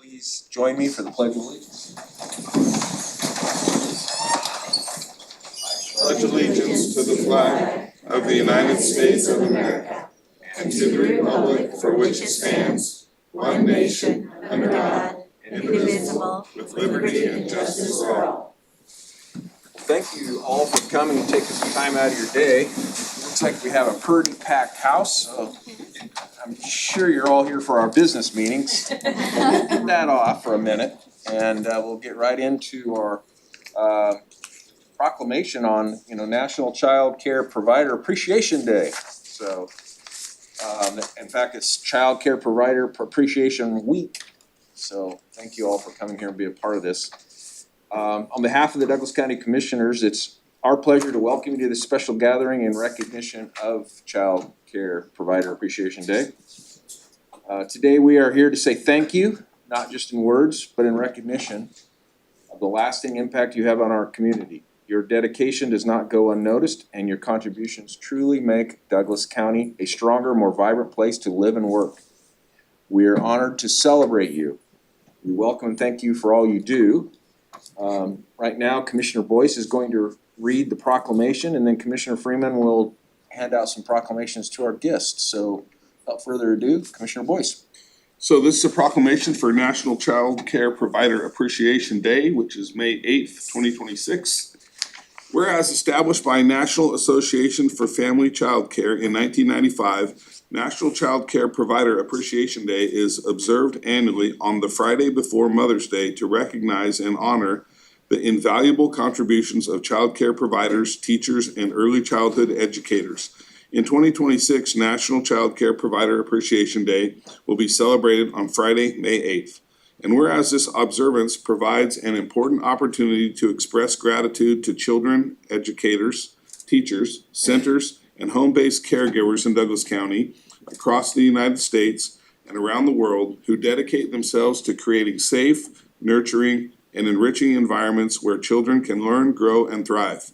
please join me for the Pledge of Allegiance. Pledge allegiance to the flag of the United States of America and to the republic for which it stands, one nation, under God, indivisible, with liberty and justice for all. Thank you all for coming and taking some time out of your day. Looks like we have a pretty packed house, so I'm sure you're all here for our business meetings. Put that off for a minute, and we'll get right into our proclamation on, National Child Care Provider Appreciation Day. So, in fact, it's Child Care Provider Appreciation Week. So thank you all for coming here and be a part of this. On behalf of the Douglas County Commissioners, it's our pleasure to welcome you to this special gathering in recognition of Child Care Provider Appreciation Day. Today we are here to say thank you, not just in words, but in recognition of the lasting impact you have on our community. Your dedication does not go unnoticed, and your contributions truly make Douglas County a stronger, more vibrant place to live and work. We are honored to celebrate you. We welcome and thank you for all you do. Right now, Commissioner Boyce is going to read the proclamation, and then Commissioner Freeman will hand out some proclamations to our guests. So without further ado, Commissioner Boyce. So this is a proclamation for National Child Care Provider Appreciation Day, which is May 8th, 2026. Whereas established by National Association for Family Child Care in 1995, National Child Care Provider Appreciation Day is observed annually on the Friday before Mother's Day to recognize and honor the invaluable contributions of child care providers, teachers, and early childhood educators. In 2026, National Child Care Provider Appreciation Day will be celebrated on Friday, May 8th. And whereas this observance provides an important opportunity to express gratitude to children, educators, teachers, centers, and home-based caregivers in Douglas County, across the United States, and around the world who dedicate themselves to creating safe, nurturing, and enriching environments where children can learn, grow, and thrive.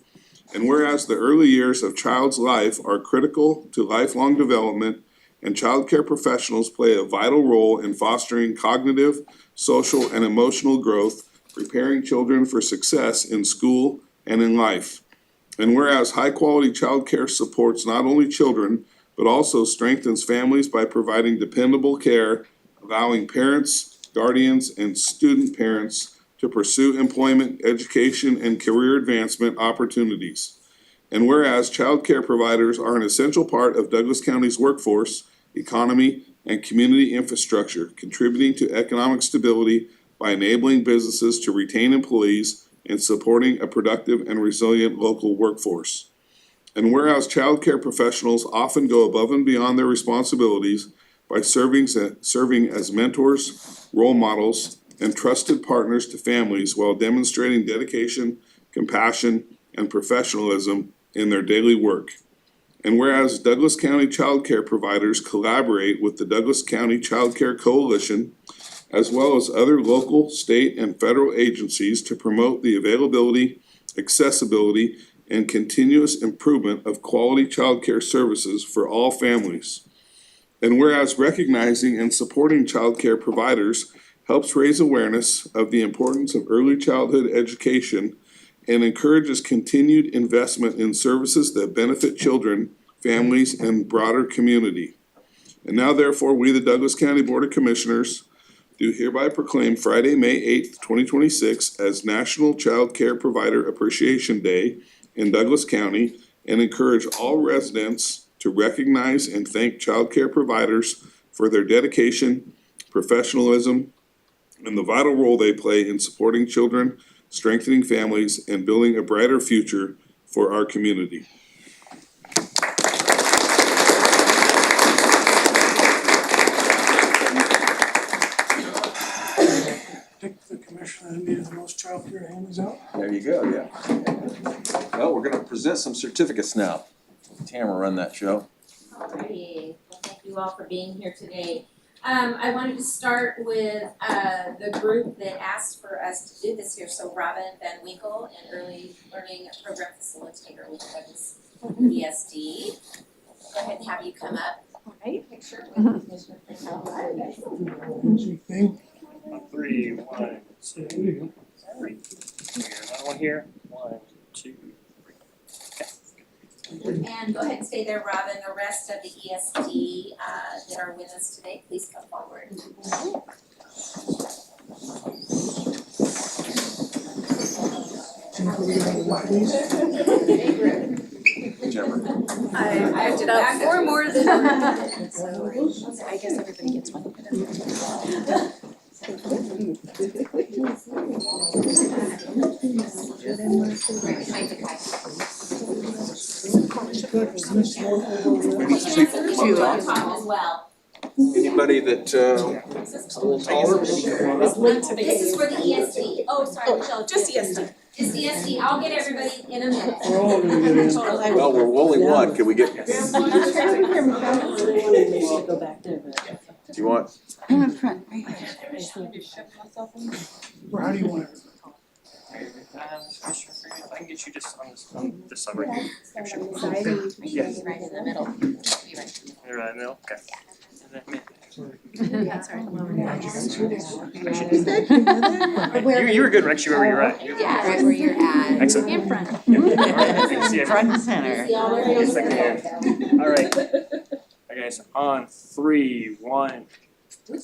And whereas the early years of child's life are critical to lifelong development, and child care professionals play a vital role in fostering cognitive, social, and emotional growth, preparing children for success in school and in life. And whereas high-quality child care supports not only children, but also strengthens families by providing dependable care, allowing parents, guardians, and student parents to pursue employment, education, and career advancement opportunities. And whereas child care providers are an essential part of Douglas County's workforce, economy, and community infrastructure, contributing to economic stability by enabling businesses to retain employees and supporting a productive and resilient local workforce. And whereas child care professionals often go above and beyond their responsibilities by serving as mentors, role models, and trusted partners to families while demonstrating dedication, compassion, and professionalism in their daily work. And whereas Douglas County child care providers collaborate with the Douglas County Child Care Coalition, as well as other local, state, and federal agencies to promote the availability, accessibility, and continuous improvement of quality child care services for all families. And whereas recognizing and supporting child care providers helps raise awareness of the importance of early childhood education and encourages continued investment in services that benefit children, families, and broader community. And now therefore, we, the Douglas County Board of Commissioners, do hereby proclaim Friday, May 8th, 2026 as National Child Care Provider Appreciation Day in Douglas County, and encourage all residents to recognize and thank child care providers for their dedication, professionalism, and the vital role they play in supporting children, strengthening families, and building a brighter future for our community. Pick the commissioner that needed the most child care hands out. There you go, yeah. Well, we're gonna present some certificates now. Tamara, run that show. Alrighty, well, thank you all for being here today. I wanted to start with the group that asked for us to do this here. So Robin Van Winkle, an early learning program facilitator with Douglas ESD. Go ahead and have you come up. Alright, picture with Commissioner Freeman. Easy thing. 3, 1, So there you go. 3. Another one here. 1, 2, 3. And go ahead and stay there, Robin. The rest of the ESD that are with us today, please come forward. Whichever. I did out 4 more than so I guess everybody gets one. Tom as well. Anybody that a little taller? This is for the ESD. Oh, sorry, Michelle. Just ESD. Just ESD. I'll get everybody in a minute. We're all gonna get in. Well, we're only one, can we get, do Go back there, but. you want, I'm in front, right Or how do you want it? If I can get you just on this side right here. Yes. Right in the middle. You're right in the middle, okay. That's right. You were good, Rex, you were where you're at. Yeah, right where you're at. Excellent. In front. Front and center. Alright. Okay, so on 3, 1. We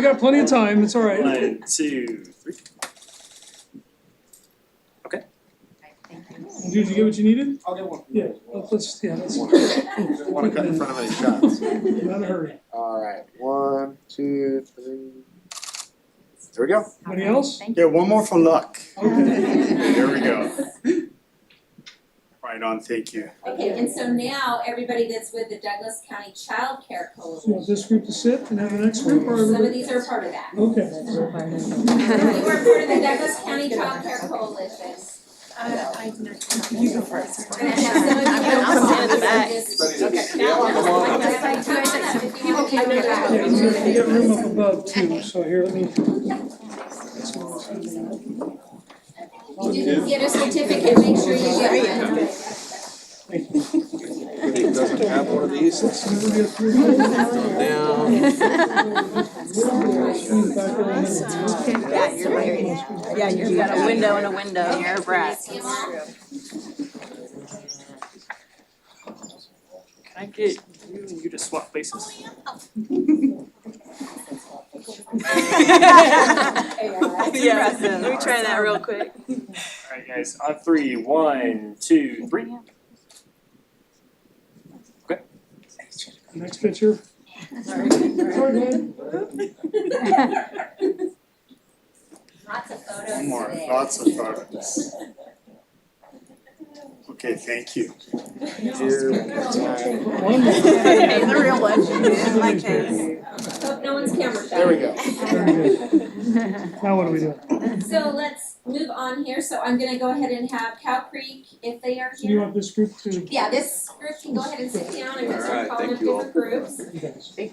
got plenty of time, it's all right. 1, 2, 3. Did you get what you needed? I'll get one. Yeah, let's. Don't wanna cut in front of any shots. Not a hurry. Alright, 1, 2, 3. There we go. Anybody else? Yeah, one more for luck. Okay. There we go. Right on, thank you. Okay, and so now everybody that's with the Douglas County Child Care So you want Coalition, this group to sit and have the next group or some of everybody? these are part of that. Okay. You are part of the Douglas County Child Care Coalition. You go first. We're gonna have some of you. I'll stand in the back. yeah, come on up. Yeah, you got room up above too, so here, let me. You didn't get a certificate, make sure you get one. Anybody that doesn't have one of these, let's Never get through. down. Yeah, you're right. Yeah, you've got a window and a window. You're a brat. See 'em all? Can I get you and you to swap places? Yeah, let me try that real quick. Alright guys, on 3, 1, 2, 3. Next picture. Sorry, go ahead. Lots of photos One more, today. lots of photos. Okay, thank you. One more. Hey, the real one. Like this. Hope no one's camera shy. There we go. Very good. Now what do we do? So let's move on here, so I'm gonna go ahead and have Cow Creek, if they are So you here. want this group to? Yeah, this group can go ahead and sit down, I'm gonna start Alright, calling up thank you all. different groups. You guys. Cow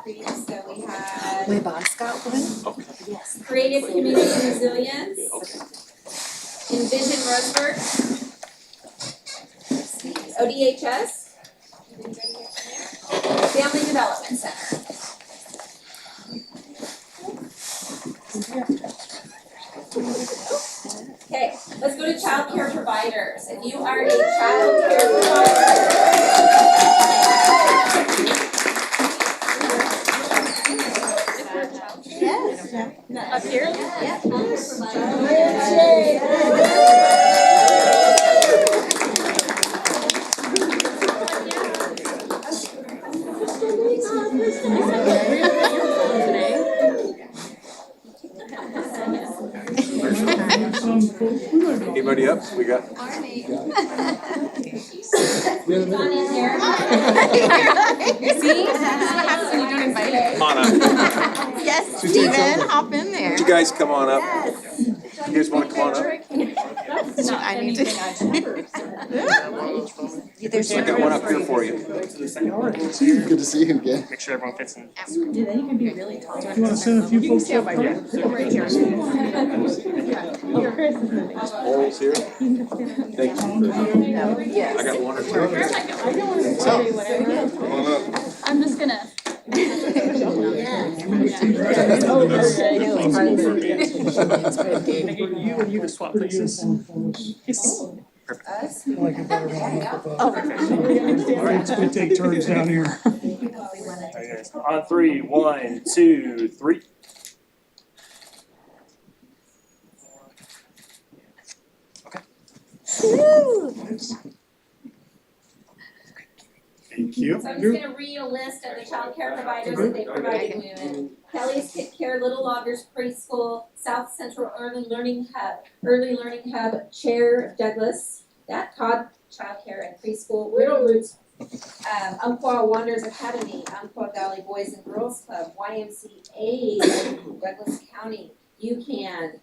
Creek, so we have My boss got one? Okay. Yes. Creative Community Resilience, Okay. Envision Roseburg, ODHS, Family Development Center. Okay, let's go to child care providers. If you are a child care provider. Yes. Up here? Yeah, child care provider. Anybody up? We got, Gone in there. See? This is what happens when you don't invite it. come on up. Yes, Steven, hop in there. You guys come on up. You guys wanna come on up? I need to. There's I got one up here for you. Good to see you again. Make sure everyone fits in. You wanna send a few folks up front? Bowls here. Thank you. I got one or two. Come on up. I'm just gonna. Can I get you and you to swap places? Us? Like a better one. Oh. Alright, we take turns down here. Alright guys, on three, 1, 2, 3. Thank you. So I'm just gonna read a list of the child care providers that they provided me with. Kelly's Kid Care, Little Loggers Preschool, South Central Early Learning Hub, Chair Douglas, Dat Cod Child Care and Preschool, Riddle Roots, Umpqua Wanderers Academy, Umpqua Valley Boys and Girls Club, YMCA, Douglas County, UCAN,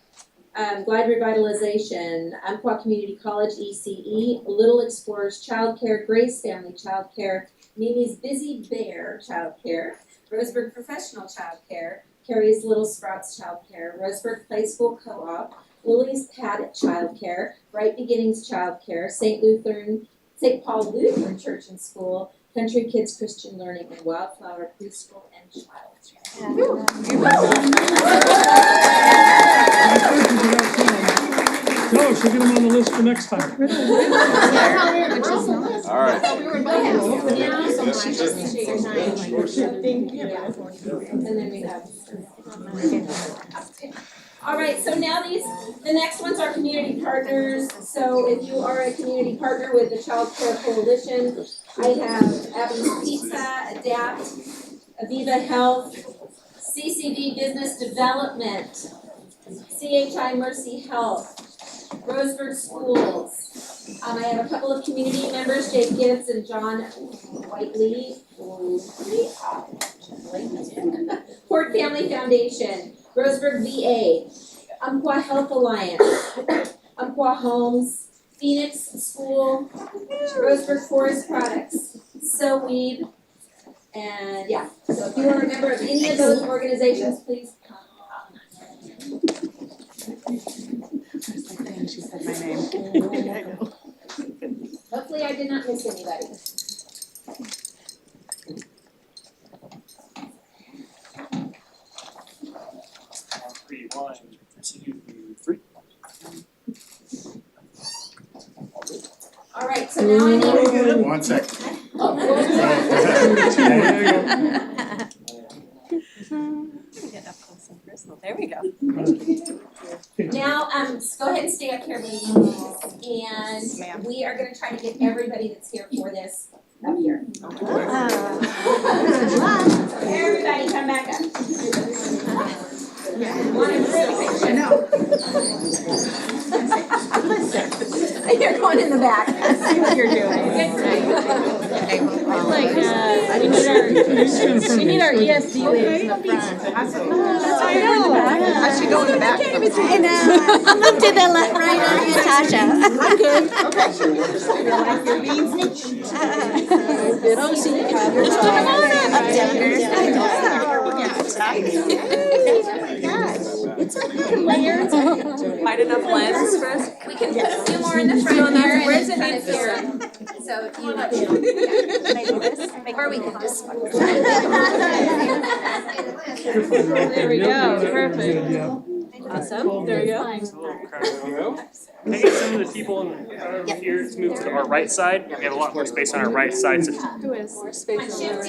Glide Revitalization, Umpqua Community College, ECE, Little Explorers Child Care, Grace Family Child Care, Mimi's Busy Bear Child Care, Roseburg Professional Child Care, Carrie's Little Sprouts Child Care, Roseburg Play School Co-op, Lily's Pad Child Care, Bright Beginnings Child Care, St. Paul Lutheran Church and School, Country Kids Christian Learning, and Wildflower Preschool and Child No, she'll get them on the list for next time. Alright. And then we have. All right, so now the next ones are community partners. So if you are a community partner with the Child Care Coalition, I have Abby's Pizza, Adapt, Aviva Health, CCD Business Development, CHI Mercy Health, Roseburg Schools. I have a couple of community members, Jake Gibbs and John Whiteley. Port Family Foundation, Roseburg VA, Umpqua Health Alliance, Umpqua Homes, Phoenix School, Roseburg Forest Products, So Weed, and yeah. So if you are a member of any of those organizations, please come up. She said my name. Hopefully I did not miss anybody. On three, 1, 2, 3. All right, so now I need. 1 second. Oh, Get up close and personal. There we go. now, go ahead and stay up here, ladies. Yes, ma'am. And we are gonna try to get everybody that's here for this up here. Everybody come back up. Want a group picture? know. You're going in the back. I see what you're doing. We need our ESD ladies in the front. I know. I should go in the back. I know. Move to the left, right on you, Tasha. I'm good. Okay. You like your beans? Don't see you. Come on It's quite enough lens for us. We can put a few more in the front here. and Where's it kind need of here? So if you. Or we can just. There we go. Perfect. Yeah. Awesome. There we go. It's a little crowded. Can I get some of the people in here to move to our right side? We have a lot more space on our right side, so you Who is? Shift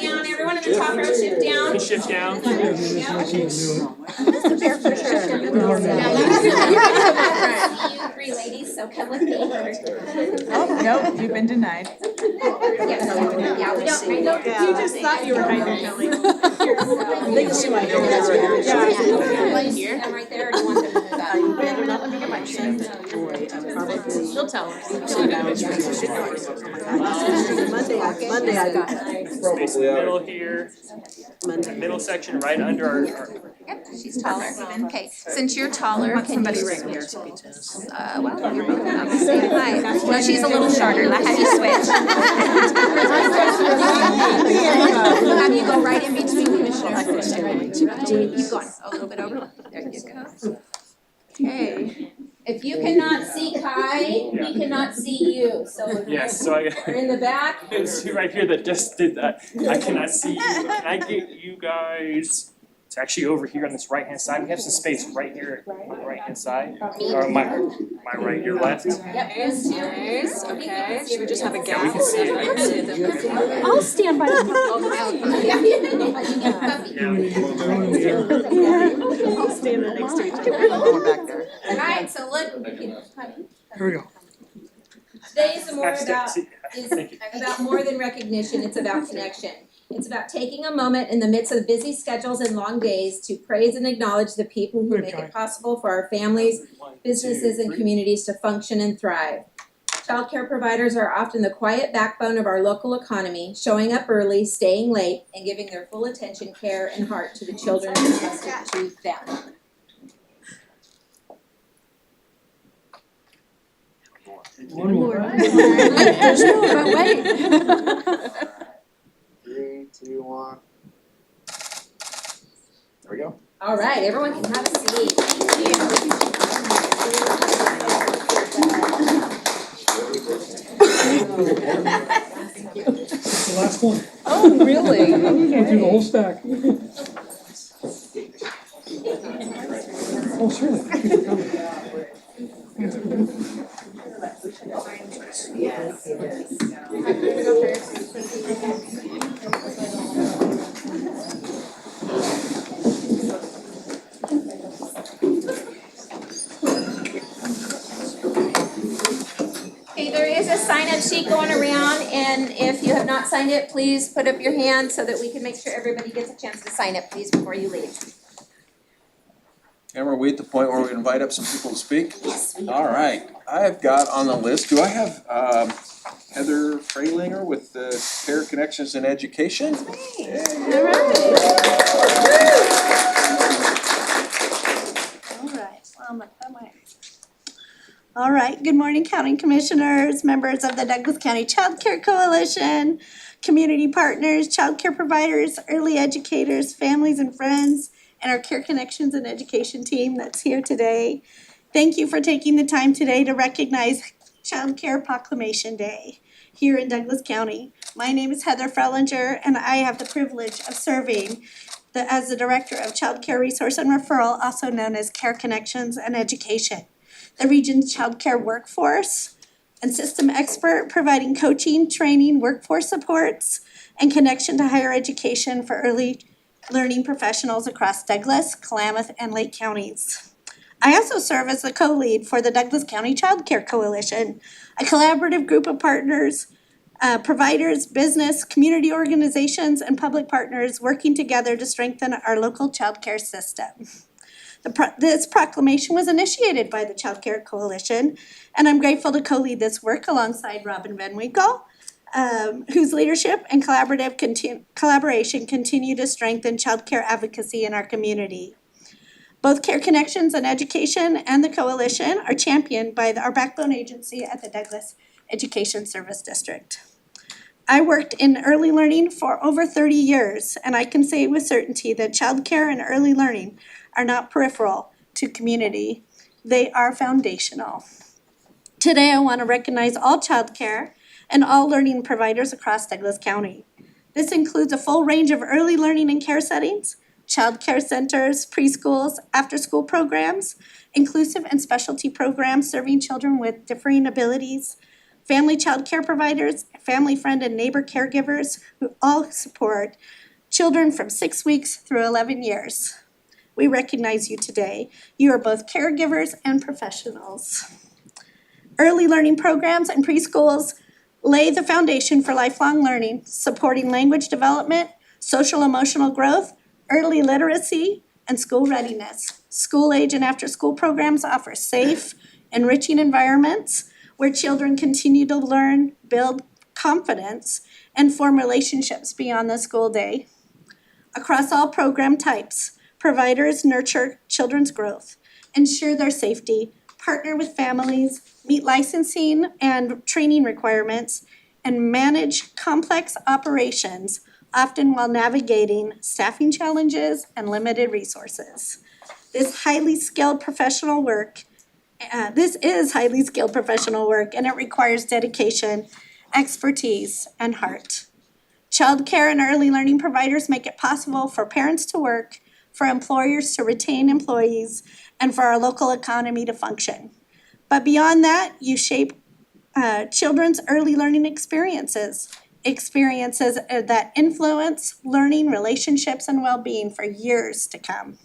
down, everyone in the top row, shift down. can shift down. You three ladies, so come with me. Oh, nope, you've been denied. Yeah, we don't, I don't. You just thought you were hiding, Kelly. They can see my Yeah. Here? Them right there, or do you want them to move up? Let me get my shirt. She'll tell us. Monday I got Space in the middle here. That middle section right under our Yep, she's taller. Okay, since you're taller, can you? Well, you're both about the same height. No, she's a little shorter. I'll have you switch. Have you go right in between commissioners. Keep going. A little bit over. There you go. Okay. If you cannot see Kai, we cannot see you, so if yes, so you're in the back. it's right here that just did that. I cannot see you. Can I get you guys It's actually over here on this right-hand side. We have some space right here on the right-hand side. Or my right, your left. Yep, Nice, nice, okay, should we just have a Yeah, gap? we can see it. I'll stand by the I'll stand right next to each other. Back there. Alright, so look, Here we go. today is more Back step, about, see- is Thank you. about more than recognition, it's about connection. It's about taking a moment in the midst of busy schedules and long days to praise and acknowledge the people who make it possible for our families, businesses, and communities to function and thrive. Childcare providers are often the quiet backbone of our local economy, showing up early, staying late, and giving their full attention, care, and heart to the children entrusted to them. One more. There's more, but wait. 3, 2, 1. There we go. All right, everyone can have a seat. Thank you. It's the last one. Oh, really? Go through the whole stack. Oh, surely. Thank you for coming. Okay, there is a sign-up sheet going around, and if you have not signed it, please put up your hand so that we can make sure everybody gets a chance to sign up, please, before you leave. And are we at the point where we invite up some people to speak? Yes. All right, I've got on the list, do I have Heather Freilinger with the Care Connections in Education? All right, good morning, County Commissioners, members of the Douglas County Child Care Coalition, community partners, child care providers, early educators, families and friends, and our Care Connections and Education team that's here today. Thank you for taking the time today to recognize Child Care Proclamation Day here in Douglas County. My name is Heather Freilinger, and I have the privilege of serving as the Director of Child Care Resource and Referral, also known as Care Connections and Education, the region's child care workforce and system expert, providing coaching, training, workforce supports, and connection to higher education for early learning professionals across Douglas, Klamath, and Lake counties. I also serve as the co-lead for the Douglas County Child Care Coalition, a collaborative group of partners, providers, business, community organizations, and public partners working together to strengthen our local child care system. This proclamation was initiated by the Child Care Coalition, and I'm grateful to co-lead this work alongside Robin Van Winkle, whose leadership and collaboration continue to strengthen child care advocacy in our community. Both Care Connections and Education and the Coalition are championed by our backbone agency at the Douglas Education Service District. I worked in early learning for over 30 years, and I can say with certainty that child care and early learning are not peripheral to community. They are foundational. Today, I want to recognize all child care and all learning providers across Douglas County. This includes a full range of early learning and care settings, child care centers, preschools, after-school programs, inclusive and specialty programs serving children with differing abilities, family child care providers, family friend and neighbor caregivers who all support children from 6 weeks through 11 years. We recognize you today. You are both caregivers and professionals. Early learning programs and preschools lay the foundation for lifelong learning, supporting language development, social emotional growth, early literacy, and school readiness. School age and after school programs offer safe, enriching environments where children continue to learn, build confidence, and form relationships beyond the school day. Across all program types, providers nurture children's growth, ensure their safety, partner with families, meet licensing and training requirements, and manage complex operations, often while navigating staffing challenges and limited resources. This is highly skilled professional work, and it requires dedication, expertise, and heart. Child care and early learning providers make it possible for parents to work, for employers to retain employees, and for our local economy to function. But beyond that, you shape children's early learning experiences that influence learning, relationships, and well-being for years to come.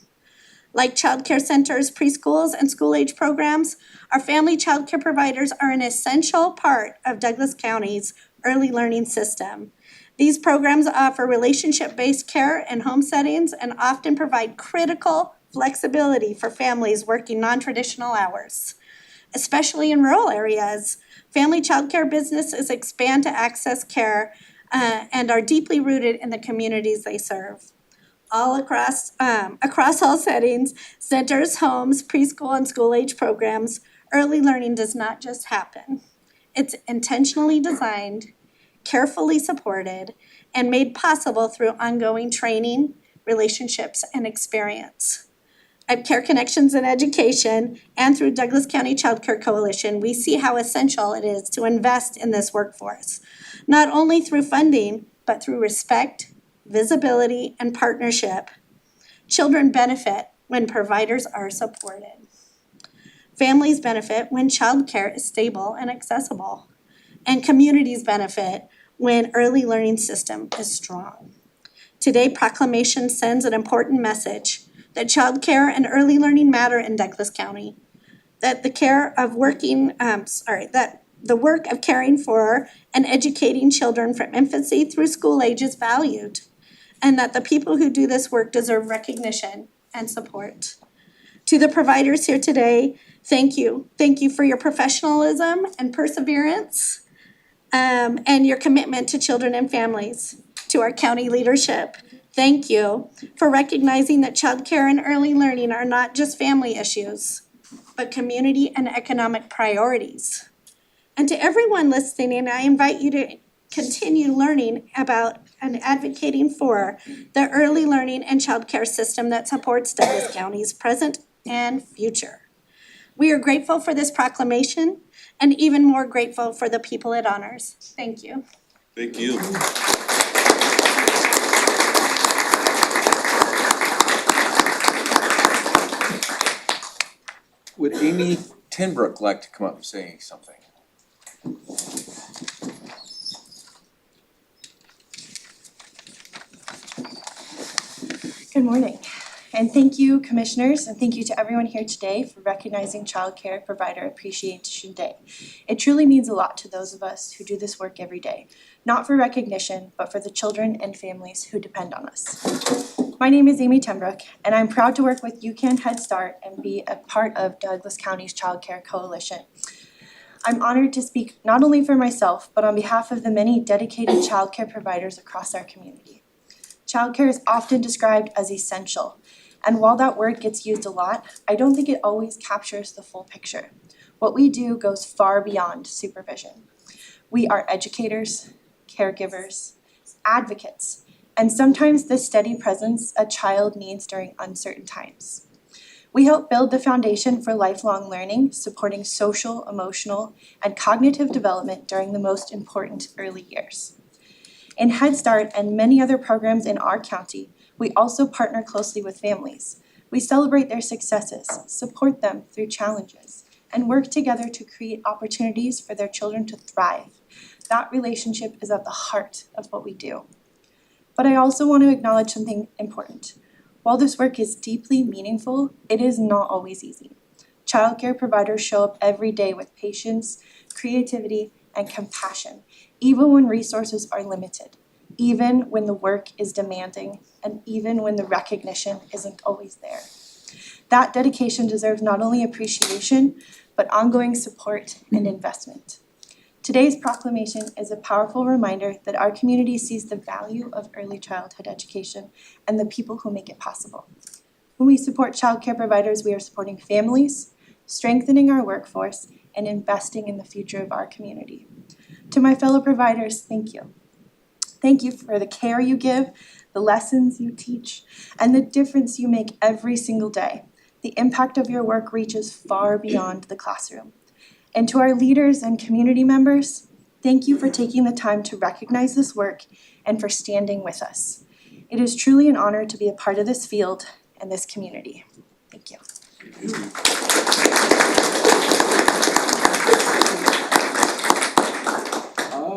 Like childcare centers, preschools, and school-age programs, our family childcare providers are an essential part of Douglas County's early learning system. These programs offer relationship-based care in home settings and often provide critical flexibility for families working non-traditional hours. Especially in rural areas, family childcare businesses expand to access care and are deeply rooted in the communities they serve. All across all settings, centers, homes, preschool, and school-age programs, early learning does not just happen. It's intentionally designed, carefully supported, and made possible through ongoing training, relationships, and experience. At Care Connections and Education and through Douglas County Child Care Coalition, we see how essential it is to invest in this workforce, not only through funding, but through respect, visibility, and partnership. Children benefit when providers are supported. Families benefit when childcare is stable and accessible. And communities benefit when early learning system is strong. Today, proclamation sends an important message that childcare and early learning matter in Douglas County, that the work of caring for and educating children from infancy through school age is valued, and that the people who do this work deserve recognition and support. To the providers here today, thank you. Thank you for your professionalism and perseverance, and your commitment to children and families. To our county leadership, thank you for recognizing that childcare and early learning are not just family issues, but community and economic priorities. And to everyone listening, I invite you to continue learning about and advocating for the early learning and childcare system that supports Douglas County's present and future. We are grateful for this proclamation and even more grateful for the people it honors. Thank you. Thank you. Would Amy Tenbrook like to come up and say something? Good morning, and thank you, commissioners, and thank you to everyone here today for recognizing Child Care Provider Appreciation Day. It truly means a lot to those of us who do this work every day, not for recognition, but for the children and families who depend on us. My name is Amy Tenbrook, and I'm proud to work with UCAN Head Start and be a part of Douglas County's Child Care Coalition. I'm honored to speak not only for myself, but on behalf of the many dedicated childcare providers across our community. Childcare is often described as essential, and while that word gets used a lot, I don't think it always captures the full picture. What we do goes far beyond supervision. We are educators, caregivers, advocates, and sometimes the steady presence a child needs during uncertain times. We help build the foundation for lifelong learning, supporting social, emotional, and cognitive development during the most important early years. In Head Start and many other programs in our county, we also partner closely with families. We celebrate their successes, support them through challenges, and work together to create opportunities for their children to thrive. That relationship is at the heart of what we do. But I also want to acknowledge something important. While this work is deeply meaningful, it is not always easy. Childcare providers show up every day with patience, creativity, and compassion, even when resources are limited, even when the work is demanding, and even when the recognition isn't always there. That dedication deserves not only appreciation, but ongoing support and investment. Today's proclamation is a powerful reminder that our community sees the value of early childhood education and the people who make it possible. When we support childcare providers, we are supporting families, strengthening our workforce, and investing in the future of our community. To my fellow providers, thank you. Thank you for the care you give, the lessons you teach, and the difference you make every single day. The impact of your work reaches far beyond the classroom. And to our leaders and community members, thank you for taking the time to recognize this work and for standing with us. It is truly an honor to be a part of this field and this community. Thank you.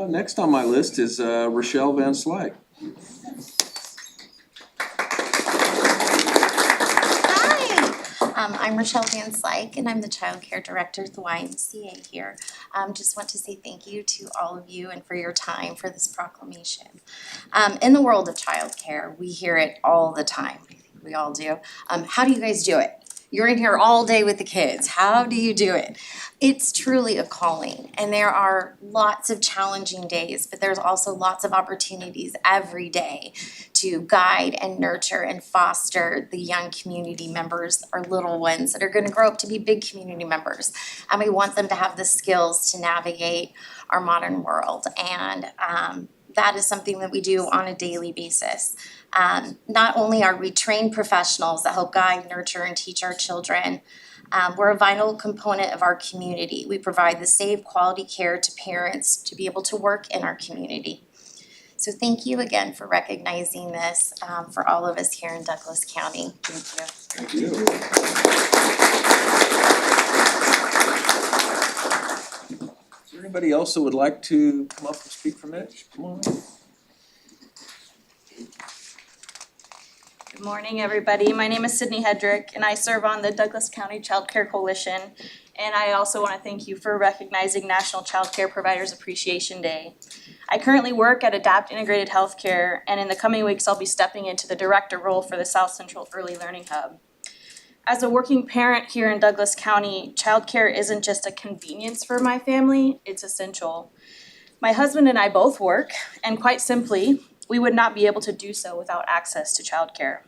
Next on my list is Rochelle Van Slyke. I'm Rochelle Van Slyke, and I'm the Child Care Director at the YMCA here. Just want to say thank you to all of you and for your time for this proclamation. In the world of childcare, we hear it all the time. I think we all do. How do you guys do it? You're in here all day with the kids. How do you do it? It's truly a calling, and there are lots of challenging days, but there's also lots of opportunities every day to guide and nurture and foster the young community members, our little ones that are gonna grow up to be big community members. And we want them to have the skills to navigate our modern world. And that is something that we do on a daily basis. Not only are we trained professionals that help guide, nurture, and teach our children, we're a vital component of our community. We provide the safe, quality care to parents to be able to work in our community. So thank you again for recognizing this for all of us here in Douglas County. Thank you. Thank you. Is there anybody else that would like to come up and speak from it? Come on. Good morning, everybody. My name is Sydney Hedrick, and I serve on the Douglas County Child Care Coalition. And I also want to thank you for recognizing National Child Care Providers Appreciation Day. I currently work at Adapt Integrated Healthcare, and in the coming weeks, I'll be stepping into the director role for the South Central Early Learning Hub. As a working parent here in Douglas County, childcare isn't just a convenience for my family, it's essential. My husband and I both work, and quite simply, we would not be able to do so without access to childcare.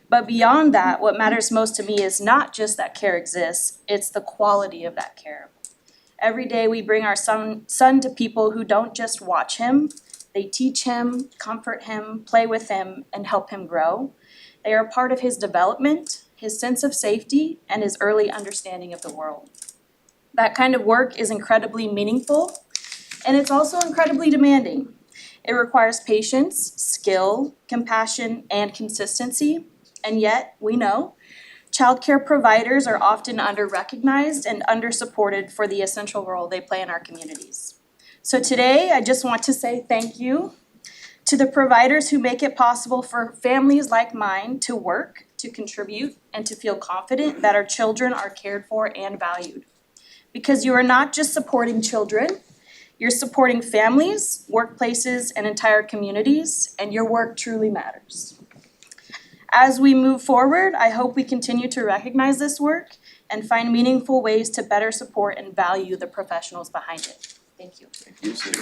But beyond that, what matters most to me is not just that care exists, it's the quality of that care. Every day we bring our son to people who don't just watch him, they teach him, comfort him, play with him, and help him grow. They are part of his development, his sense of safety, and his early understanding of the world. That kind of work is incredibly meaningful, and it's also incredibly demanding. It requires patience, skill, compassion, and consistency. And yet, we know, childcare providers are often under-recognized and under-supported for the essential role they play in our communities. So today, I just want to say thank you to the providers who make it possible for families like mine to work, to contribute, and to feel confident that our children are cared for and valued. Because you are not just supporting children, you're supporting families, workplaces, and entire communities, and your work truly matters. As we move forward, I hope we continue to recognize this work and find meaningful ways to better support and value the professionals behind it. Thank you. Thank you, Sydney.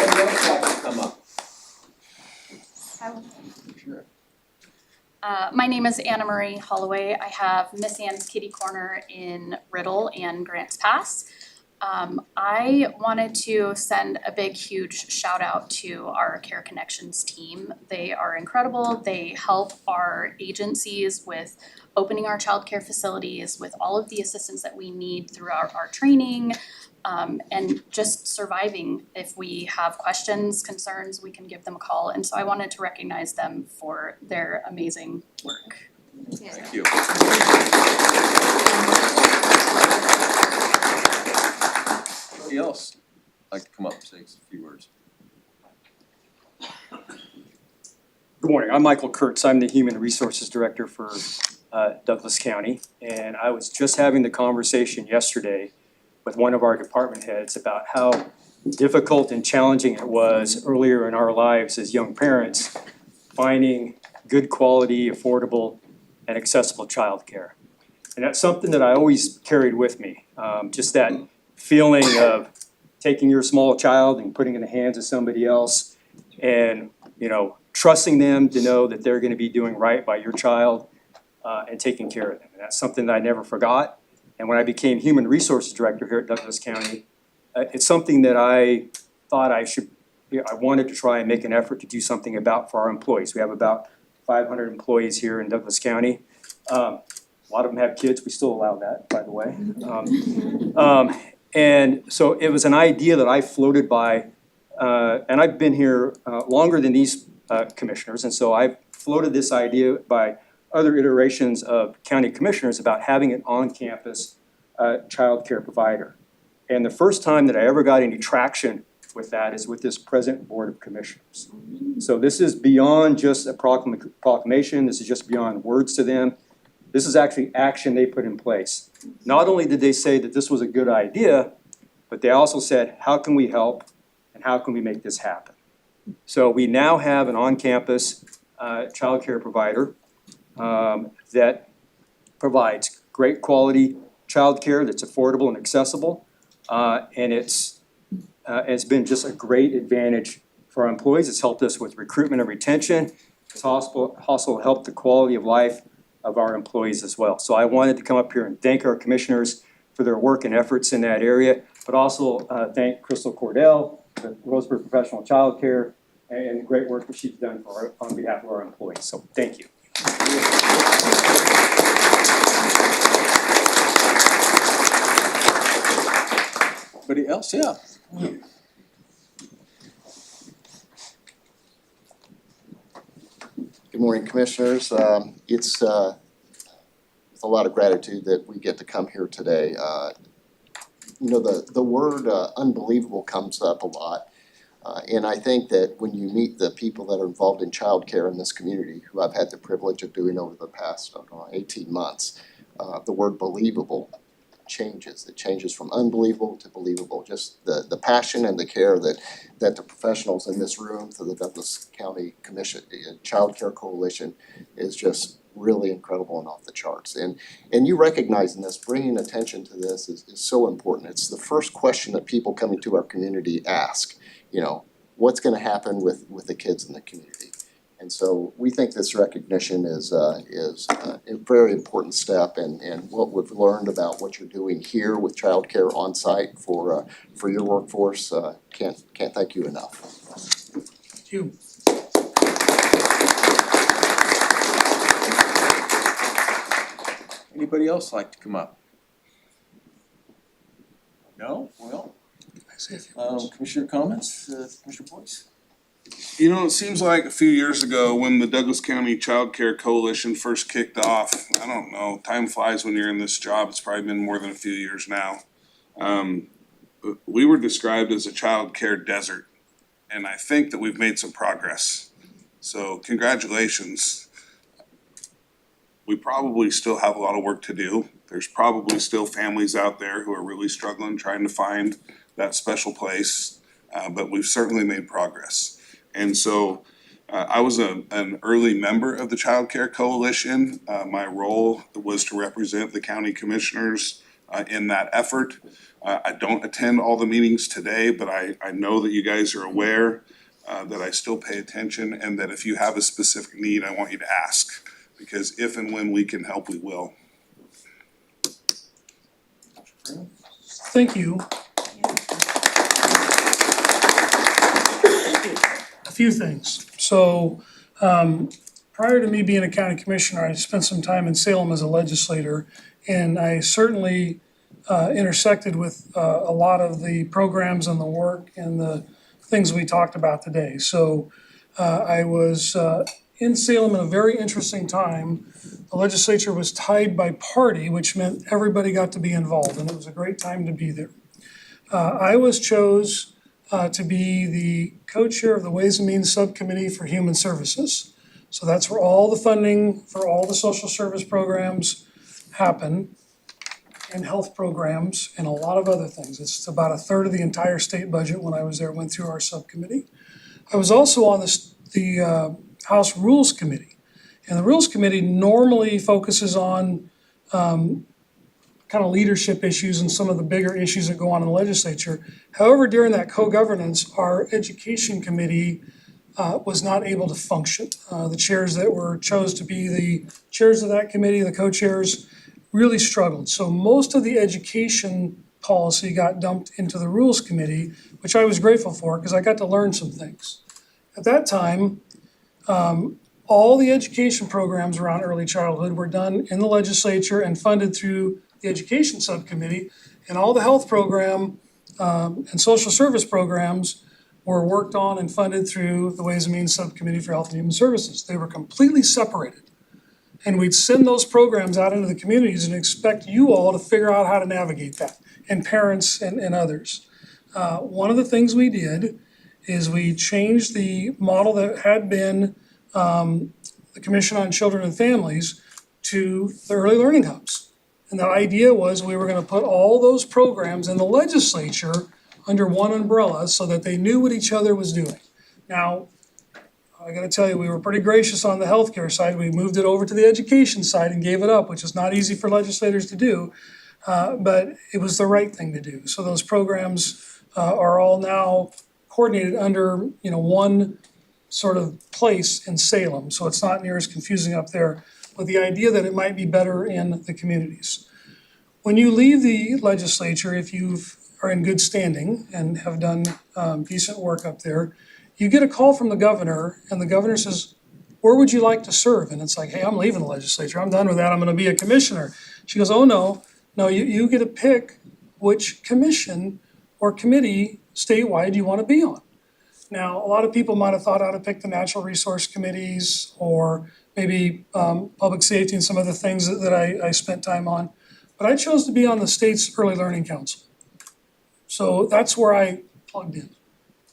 Anybody else like to come up? Sure. My name is Anna Marie Holloway. I have Miss Ann's Kitty Corner in Riddle and Grants Pass. I wanted to send a big, huge shout out to our Care Connections team. They are incredible. They help our agencies with opening our childcare facilities, with all of the assistance that we need throughout our training, and just surviving. If we have questions, concerns, we can give them a call. And so I wanted to recognize them for their amazing work. Thank you. Anybody else like to come up and say a few words? Good morning, I'm Michael Kurtz, I'm the Human Resources Director for Douglas County. And I was just having the conversation yesterday with one of our department heads about how difficult and challenging it was earlier in our lives as young parents, finding good quality, affordable, and accessible childcare. And that's something that I always carried with me, just that feeling of taking your small child and putting it in the hands of somebody else and, you know, trusting them to know that they're gonna be doing right by your child and taking care of them. And that's something that I never forgot. And when I became Human Resources Director here at Douglas County, it's something that I thought I wanted to try and make an effort to do something about for our employees. We have about 500 employees here in Douglas County. A lot of them have kids, we still allow that, by the way. And so it was an idea that I floated by and I've been here longer than these commissioners, and so I've floated this idea by other iterations of county commissioners about having an on-campus childcare provider. And the first time that I ever got any traction with that is with this present Board of Commissioners. So this is beyond just a proclamation, this is just beyond words to them. This is actually action they put in place. Not only did they say that this was a good idea, but they also said, how can we help and how can we make this happen? So we now have an on-campus childcare provider that provides great quality childcare that's affordable and accessible. And it's been just a great advantage for our employees. It's helped us with recruitment and retention. It's also helped the quality of life of our employees as well. So I wanted to come up here and thank our commissioners for their work and efforts in that area, but also thank Crystal Cordell, the Roseburg Professional Childcare, and the great work that she's done on behalf of our employees. So thank you. Anybody else? Yeah. Good morning, Commissioners. It's with a lot of gratitude that we get to come here today. You know, the word unbelievable comes up a lot. And I think that when you meet the people that are involved in childcare in this community, who I've had the privilege of doing over the past 18 months, the word believable changes. It changes from unbelievable to believable. Just the passion and the care that the professionals in this room through the Douglas County Commission, Child Care Coalition is just really incredible and off the charts. And you recognizing this, bringing attention to this is so important. It's the first question that people coming to our community ask, you know, what's gonna happen with the kids in the community? And so we think this recognition is a very important step, and what we've learned about what you're doing here with childcare on site for your workforce, can't thank you enough. Thank you. Anybody else like to come up? No? Well, I say a few words. Commissioner comments, Commissioner Boyce? You know, it seems like a few years ago when the Douglas County Child Care Coalition first kicked off, I don't know, time flies when you're in this job, it's probably been more than a few years now. We were described as a child care desert, and I think that we've made some progress. So congratulations. We probably still have a lot of work to do. There's probably still families out there who are really struggling, trying to find that special place, but we've certainly made progress. And so I was an early member of the Child Care Coalition. My role was to represent the county commissioners in that effort. I don't attend all the meetings today, but I know that you guys are aware that I still pay attention, and that if you have a specific need, I want you to ask. Because if and when we can help, we will. Thank you. A few things. So, prior to me being a county commissioner, I spent some time in Salem as a legislator, and I certainly intersected with a lot of the programs and the work and the things we talked about today. So, I was in Salem at a very interesting time. The legislature was tied by party, which meant everybody got to be involved, and it was a great time to be there. I was chose to be the co-chair of the Ways and Means Subcommittee for Human Services. So that's where all the funding for all the social service programs happen, and health programs, and a lot of other things. It's about a third of the entire state budget when I was there, went through our subcommittee. I was also on the House Rules Committee. And the Rules Committee normally focuses on kind of leadership issues and some of the bigger issues that go on in the legislature. However, during that co-governance, our Education Committee was not able to function. The chairs that were chose to be the chairs of that committee, the co-chairs, really struggled. So most of the education policy got dumped into the Rules Committee, which I was grateful for because I got to learn some things. At that time, all the education programs around early childhood were done in the legislature and funded through the Education Subcommittee, and all the health program and social service programs were worked on and funded through the Ways and Means Subcommittee for Health and Human Services. They were completely separated. And we'd send those programs out into the communities and expect you all to figure out how to navigate that, and parents and others. One of the things we did is we changed the model that had been the Commission on Children and Families to the early learning hubs. And the idea was we were gonna put all those programs in the legislature under one umbrella so that they knew what each other was doing. Now, I gotta tell you, we were pretty gracious on the healthcare side. We moved it over to the education side and gave it up, which is not easy for legislators to do. But it was the right thing to do. So those programs are all now coordinated under, one sort of place in Salem. So it's not near as confusing up there, with the idea that it might be better in the communities. When you leave the legislature, if you are in good standing and have done decent work up there, you get a call from the governor, and the governor says, where would you like to serve? And it's like, hey, I'm leaving the legislature. I'm done with that. I'm gonna be a commissioner. She goes, oh, no, you get to pick which commission or committee statewide you wanna be on. Now, a lot of people might have thought I'd have picked the natural resource committees or maybe public safety and some other things that I spent time on. But I chose to be on the state's Early Learning Council. So that's where I plugged in.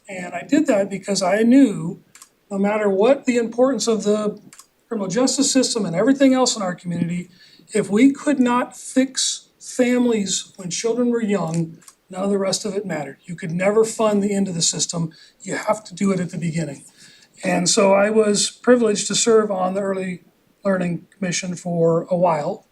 And I did that because I knew no matter what the importance of the criminal justice system and everything else in our community, if we could not fix families when children were young, none of the rest of it mattered. You could never fund the end of the system. You have to do it at the beginning. And so I was privileged to serve on the Early Learning Commission for a while.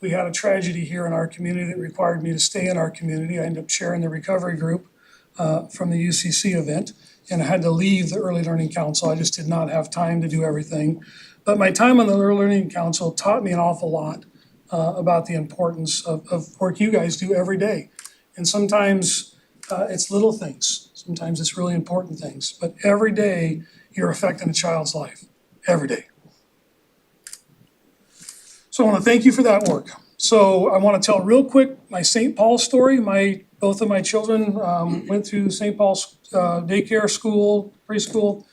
We had a tragedy here in our community that required me to stay in our community. I ended up chairing the recovery group from the UCC event, and I had to leave the Early Learning Council. I just did not have time to do everything. But my time on the Early Learning Council taught me an awful lot about the importance of work you guys do every day. And sometimes it's little things, sometimes it's really important things, but every day you're affecting a child's life, every day. So I wanna thank you for that work. So I wanna tell real quick my St. Paul story. Both of my children went through St. Paul's daycare school, preschool,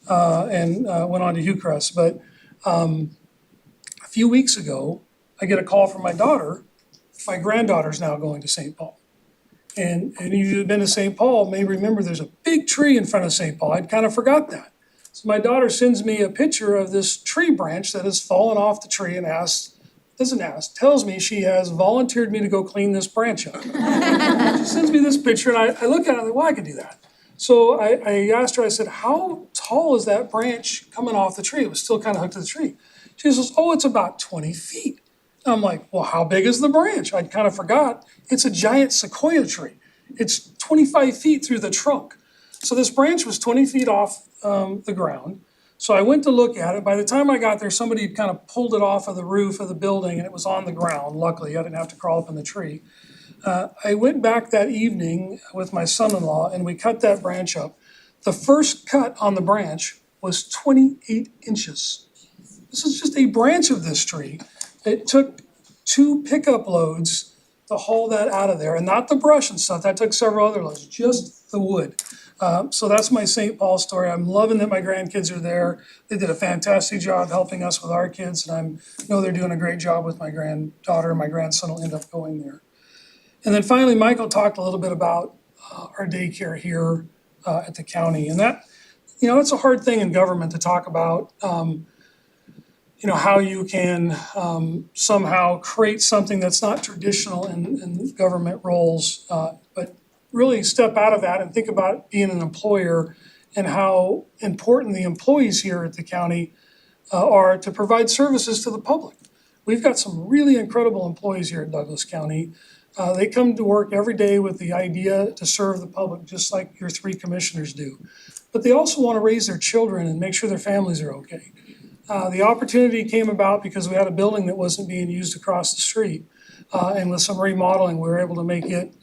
and went on to Hillcrest. But a few weeks ago, I get a call from my daughter. My granddaughter's now going to St. Paul. And you who've been to St. Paul may remember there's a big tree in front of St. Paul. I'd kind of forgot that. So my daughter sends me a picture of this tree branch that has fallen off the tree and tells me she has volunteered me to go clean this branch up. She sends me this picture and I look at it and I'm like, well, I could do that. So I asked her, I said, how tall is that branch coming off the tree? It was still kind of hooked to the tree. She says, oh, it's about 20 feet. I'm like, well, how big is the branch? I'd kind of forgot. It's a giant sequoia tree. It's 25 feet through the trunk. So this branch was 20 feet off the ground. So I went to look at it. By the time I got there, somebody had kind of pulled it off of the roof of the building and it was on the ground. Luckily, I didn't have to crawl up in the tree. I went back that evening with my son-in-law and we cut that branch up. The first cut on the branch was 28 inches. This is just a branch of this tree. It took 2 pickup loads to haul that out of there, and not the brush and stuff. That took several other loads, just the wood. So that's my St. Paul story. I'm loving that my grandkids are there. They did a fantastic job helping us with our kids, and I know they're doing a great job with my granddaughter, and my grandson will end up going there. And then finally, Michael talked a little bit about our daycare here at the county, and that, it's a hard thing in government to talk about. How you can somehow create something that's not traditional in government roles, but really step out of that and think about being an employer and how important the employees here at the county are to provide services to the public. We've got some really incredible employees here at Douglas County. They come to work every day with the idea to serve the public, just like your 3 commissioners do. But they also want to raise their children and make sure their families are okay. The opportunity came about because we had a building that wasn't being used across the street. And with some remodeling, we were able to make it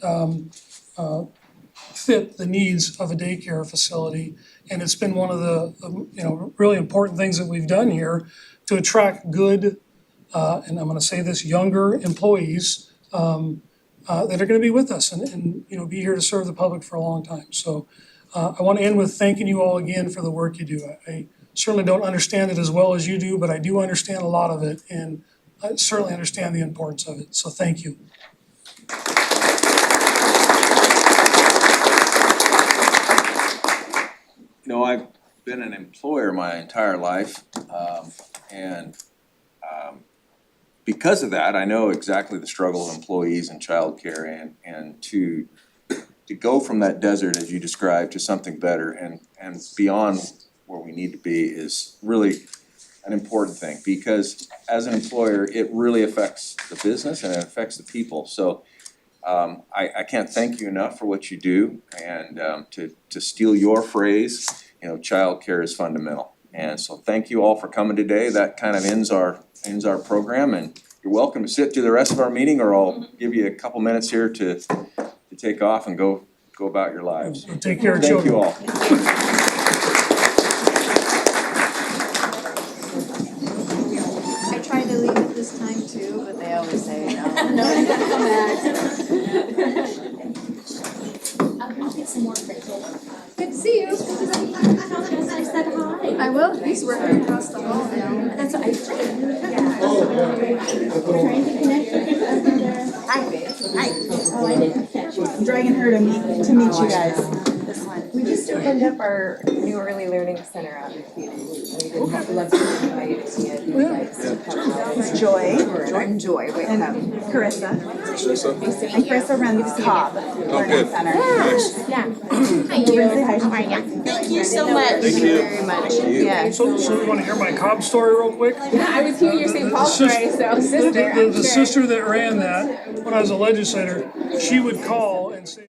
fit the needs of a daycare facility. And it's been one of the really important things that we've done here to attract good, and I'm gonna say this, younger employees that are gonna be with us and be here to serve the public for a long time. So I want to end with thanking you all again for the work you do. I certainly don't understand it as well as you do, but I do understand a lot of it, and I certainly understand the importance of it, so thank you. You know, I've been an employer my entire life, and because of that, I know exactly the struggle of employees in childcare and to go from that desert, as you described, to something better and beyond where we need to be is really an important thing, because as an employer, it really affects the business and it affects the people. So I can't thank you enough for what you do, and to steal your phrase, you know, childcare is fundamental. And so thank you all for coming today. That kind of ends our program, and you're welcome to sit through the rest of our meeting, or I'll give you a couple minutes here to take off and go about your lives. Take care of children. Thank you all. I tried to leave it this time too, but they always say no. No, I'll get some more printed. Good to see you. I said hi. I will, he's working across the hall now. That's what I said. Trying to connect with you over there. Hi. Oh, I didn't catch you. I'm dragging her to meet you guys. This one. We just opened up our new early learning center out in Phoenix. We would love to invite you to see it. It's Joy. I'm Joy, wait, And Carissa. And Carissa runs Cobb Learning Center. Yeah. Hi, Julie. Thank you so much. Thank you very much. Yeah. So you wanna hear my Cobb story real quick? Yeah, I was hearing your St. Paul story, so sister, The sister that ran that, when I was a legislator, she would call and say,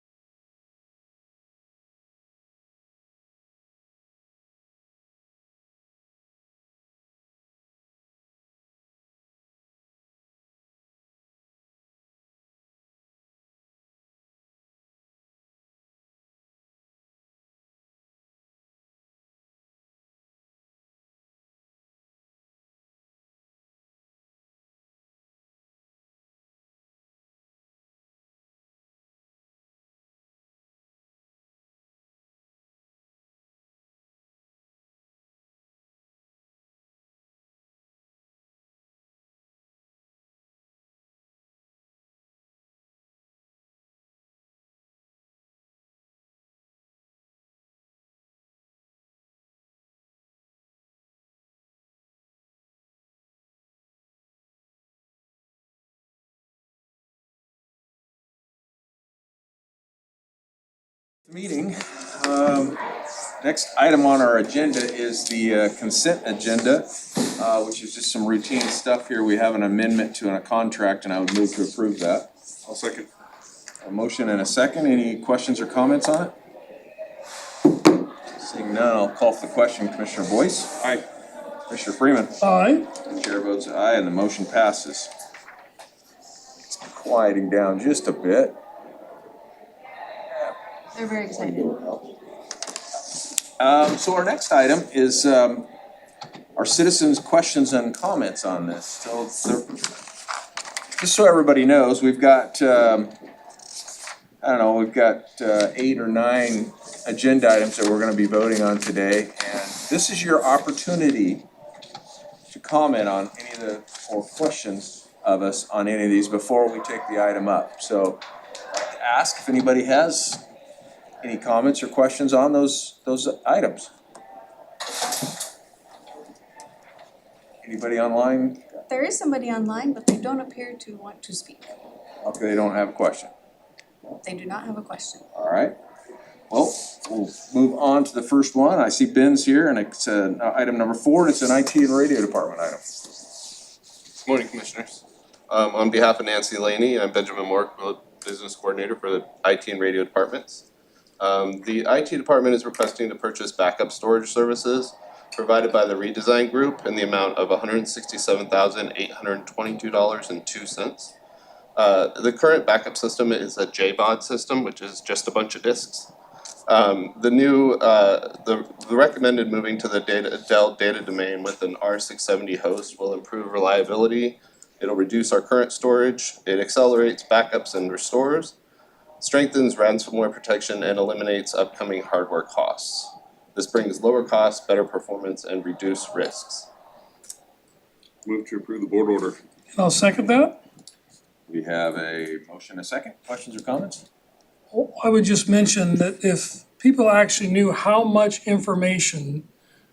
Meeting. Next item on our agenda is the consent agenda, which is just some routine stuff here. We have an amendment to a contract, and I would move to approve that. I'll second. A motion and a second. Any questions or comments on it? Seeing none, I'll call for the question. Commissioner Boyce? Aye. Commissioner Freeman? aye. The chair votes aye, and the motion passes. It's quieting down just a bit. They're very excited. So our next item is our citizens' questions and comments on this. So just so everybody knows, we've got, we've got 8 or 9 agenda items that we're gonna be voting on today. And this is your opportunity to comment on any of the, or questions of us on any of these before we take the item up. So I'd like to ask if anybody has any comments or questions on those items? Anybody online? There is somebody online, but they don't appear to want to speak. Okay, they don't have a question. They do not have a question. All right. Well, we'll move on to the first one. I see Ben's here, and it's item number 4, and it's an IT and radio department item. Good morning, Commissioners. On behalf of Nancy Laney, I'm Benjamin Moore, Business Coordinator for the IT and radio departments. The IT department is requesting to purchase backup storage services provided by the Redesign Group in the amount of $167,822.02. The current backup system is a JBOD system, which is just a bunch of disks. The recommended moving to the Dell data domain with an R670 host will improve reliability. It'll reduce our current storage. It accelerates backups and restores. strengthens ransomware protection, and eliminates upcoming hardware costs. This brings lower costs, better performance, and reduced risks. Move to approve the board order. I'll second that. We have a motion, a second. Questions or comments? I would just mention that if people actually knew how much information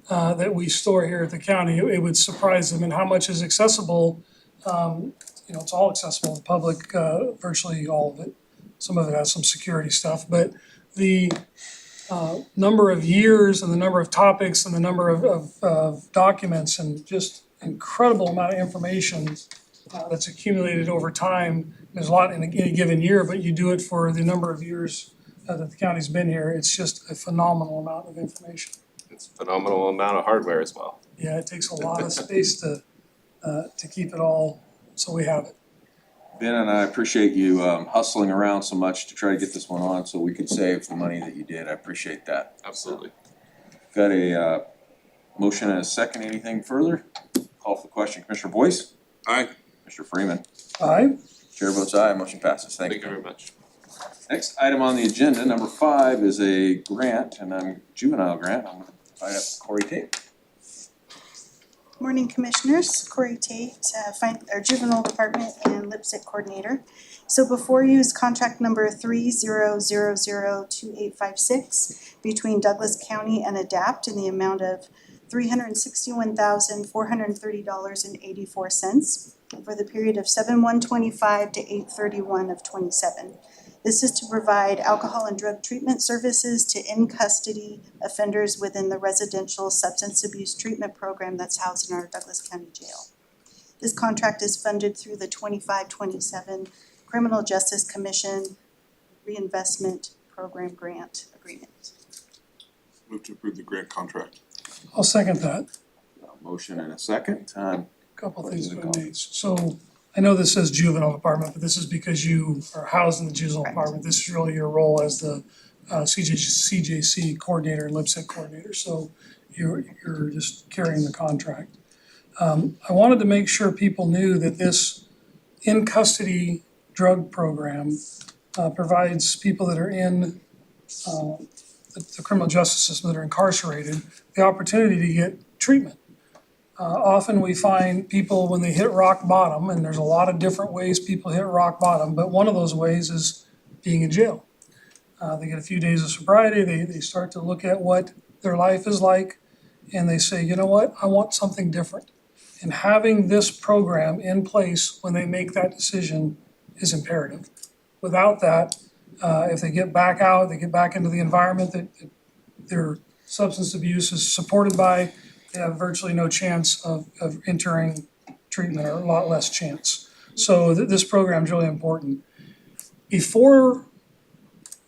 that we store here at the county, it would surprise them, and how much is accessible. It's all accessible to the public, virtually all of it. Some of it has some security stuff, but the number of years and the number of topics and the number of documents and just incredible amount of information that's accumulated over time. There's a lot in any given year, but you do it for the number of years that the county's been here. It's just a phenomenal amount of information. It's a phenomenal amount of hardware as well. Yeah, it takes a lot of space to keep it all, so we have it. Ben and I appreciate you hustling around so much to try to get this one on so we could save the money that you did. I appreciate that. Absolutely. Got a motion and a second. Anything further? Call for the question. Commissioner Boyce? Aye. Mr. Freeman? Aye. Chair votes aye. Motion passes. Thank you. Thank you very much. Next item on the agenda, number 5, is a grant, and I'm juvenile grant. I'm gonna invite up Corey Tate. Morning, Commissioners. Corey Tate, Juvenile Department and LIPSIC Coordinator. So before you is contract number 30002856 between Douglas County and ADAPT in the amount of $361,430.84 for the period of 7/1/25 to 8/31 of 27. This is to provide alcohol and drug treatment services to in-custody offenders within the residential substance abuse treatment program that's housed in our Douglas County Jail. This contract is funded through the 25-27 Criminal Justice Commission Reinvestment Program Grant Agreement. Move to approve the grant contract. I'll second that. Motion and a second. Couple things if I may. So I know this says juvenile department, but this is because you are housed in the juvenile department. This is really your role as the CJC coordinator and LIPSIC coordinator. So you're just carrying the contract. I wanted to make sure people knew that this in-custody drug program provides people that are in the criminal justice system, that are incarcerated, the opportunity to get treatment. Often we find people when they hit rock bottom, and there's a lot of different ways people hit rock bottom, but one of those ways is being in jail. They get a few days of sobriety, they start to look at what their life is like, and they say, you know what, I want something different. And having this program in place when they make that decision is imperative. Without that, if they get back out, they get back into the environment that their substance abuse is supported by, they have virtually no chance of entering treatment, or a lot less chance. So this program is really important. Before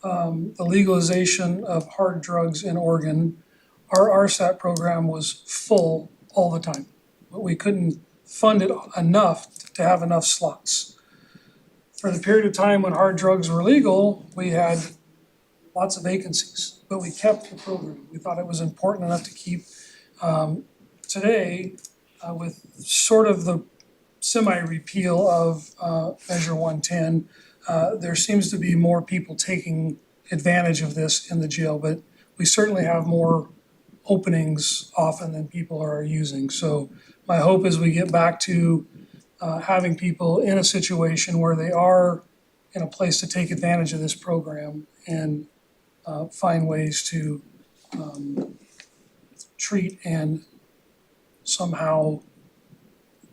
the legalization of hard drugs in Oregon, our RSAT program was full all the time. But we couldn't fund it enough to have enough slots. For the period of time when hard drugs were legal, we had lots of vacancies, but we kept the program. We thought it was important enough to keep. Today, with sort of the semi-repeal of Measure 110, there seems to be more people taking advantage of this in the jail, but we certainly have more openings often than people are using. So my hope is we get back to having people in a situation where they are in a place to take advantage of this program and find ways to treat and somehow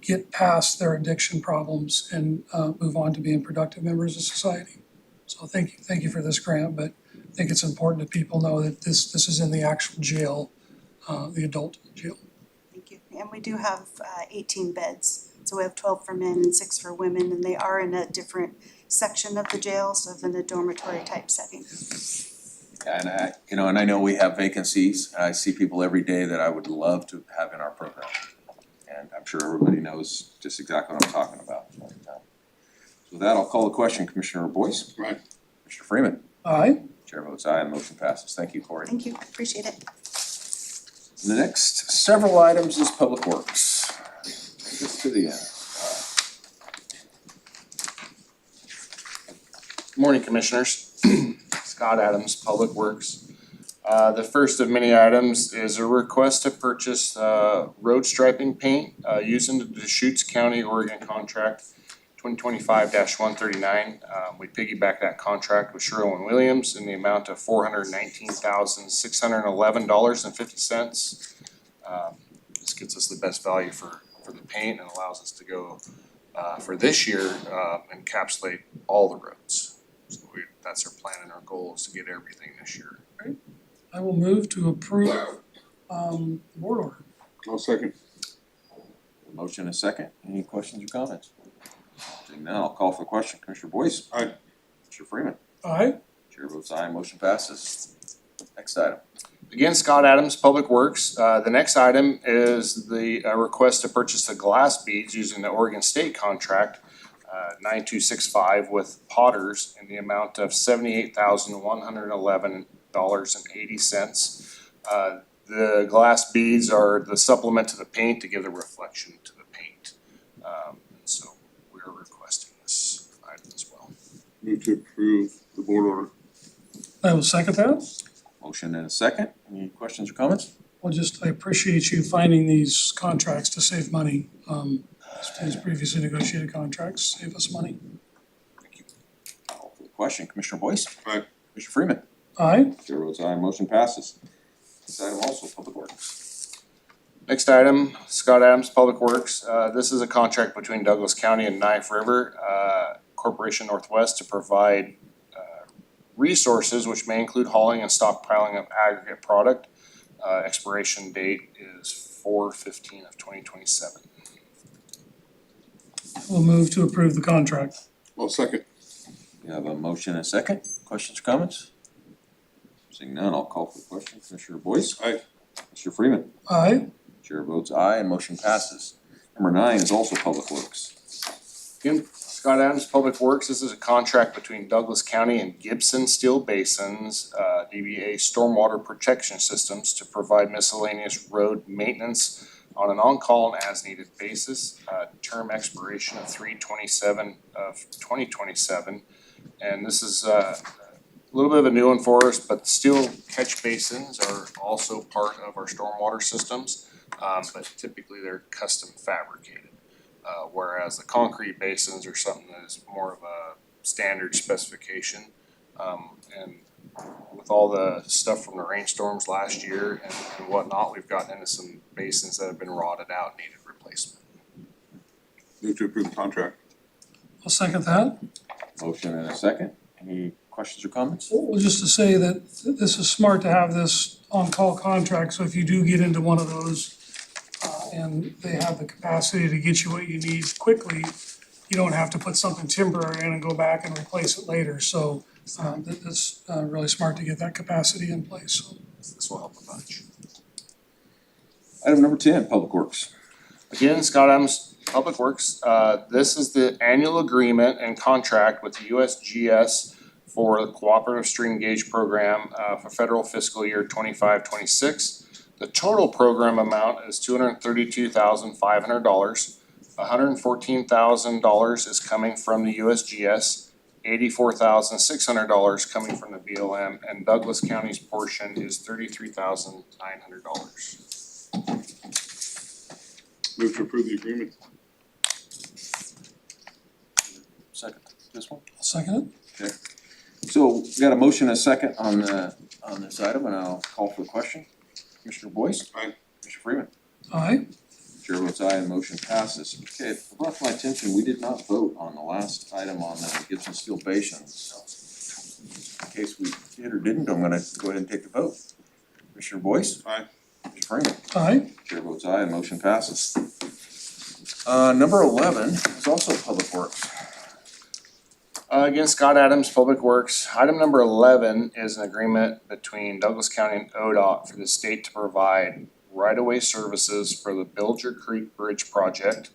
get past their addiction problems and move on to being productive members of society. So thank you for this grant, but I think it's important that people know that this is in the actual jail, the adult jail. Thank you. And we do have 18 beds. So we have 12 for men and 6 for women, and they are in a different section of the jail, so in a dormitory type setting. And I know we have vacancies, and I see people every day that I would love to have in our program. And I'm sure everybody knows just exactly what I'm talking about. So with that, I'll call the question. Commissioner Boyce? Right. Commissioner Freeman? Aye. Chair votes aye, and the motion passes. Thank you, Corey. Thank you, appreciate it. The next several items is Public Works. Take us to the end. Good morning, Commissioners. Scott Adams, Public Works. The first of many items is a request to purchase road striping paint using the Deschutes County, Oregon contract 2025-139. We piggyback that contract with Sherwin-Williams in the amount of $419,611.50. This gets us the best value for the paint and allows us to go for this year encapsulate all the roads. So that's our plan and our goal is to get everything this year. I will move to approve the board order. I'll second. Motion and a second. Any questions or comments? Seeing none, I'll call for the question. Commissioner Boyce? Aye. Commissioner Freeman? Aye. Chair votes aye, motion passes. Next item. Again, Scott Adams, Public Works. The next item is the request to purchase the glass beads using the Oregon State contract 9265 with Potters in the amount of $78,111.80. The glass beads are the supplement to the paint to give the reflection to the paint. And so we're requesting this item as well. Move to approve the board order. I will second that. Motion and a second. Any questions or comments? Well, I appreciate you finding these contracts to save money. These previously negotiated contracts save us money. Thank you. Call for the question. Commissioner Boyce? Aye. Commissioner Freeman? Aye. Chair votes aye, motion passes. This item also Public Works. Next item, Scott Adams, Public Works. This is a contract between Douglas County and Knife River Corporation Northwest to provide resources which may include hauling and stockpiling of aggregate product. Expiration date is 4/15/2027. We'll move to approve the contract. I'll second. We have a motion and a second. Questions or comments? Seeing none, I'll call for the question. Commissioner Boyce? Aye. Mr. Freeman? Aye. Chair votes aye and motion passes. Number 9 is also Public Works. Again, Scott Adams, Public Works. This is a contract between Douglas County and Gibson Steel Basins, DBA Stormwater Protection Systems to provide miscellaneous road maintenance on an on-call and as-needed basis. Term expiration of 3/27/2027. And this is a little bit of a new one for us, but steel catch basins are also part of our stormwater systems, but typically they're custom fabricated. Whereas the concrete basins are something that is more of a standard specification. And with all the stuff from the rainstorms last year and whatnot, we've gotten into some basins that have been rotted out and needed replacement. Move to approve the contract. I'll second that. Motion and a second. Any questions or comments? Well, just to say that this is smart to have this on-call contract, so if you do get into one of those and they have the capacity to get you what you need quickly, you don't have to put something temporary in and go back and replace it later. So that's really smart to get that capacity in place. So This will help a bunch. Item number 10, Public Works. Again, Scott Adams, Public Works. This is the annual agreement and contract with the USGS for the Cooperative Stream Gauge Program for federal fiscal year 25-26. The total program amount is $232,500. $114,000 is coming from the USGS, $84,600 coming from the BLM, and Douglas County's portion is $33,900. Move to approve the agreement. Second, this one? I'll second it. Okay. So we got a motion and a second on this item, and I'll call for the question. Commissioner Boyce? Aye. Commissioner Freeman? Aye. Chair votes aye and motion passes. Okay, it brought to my attention, we did not vote on the last item on the Gibson Steel Basins. So in case we did or didn't, I'm gonna go ahead and take the vote. Commissioner Boyce? Aye. Commissioner Freeman? Aye. Chair votes aye and motion passes. Number 11 is also Public Works. Again, Scott Adams, Public Works. Item number 11 is an agreement between Douglas County and ODOT for the state to provide right-of-way services for the Bilger Creek Bridge project.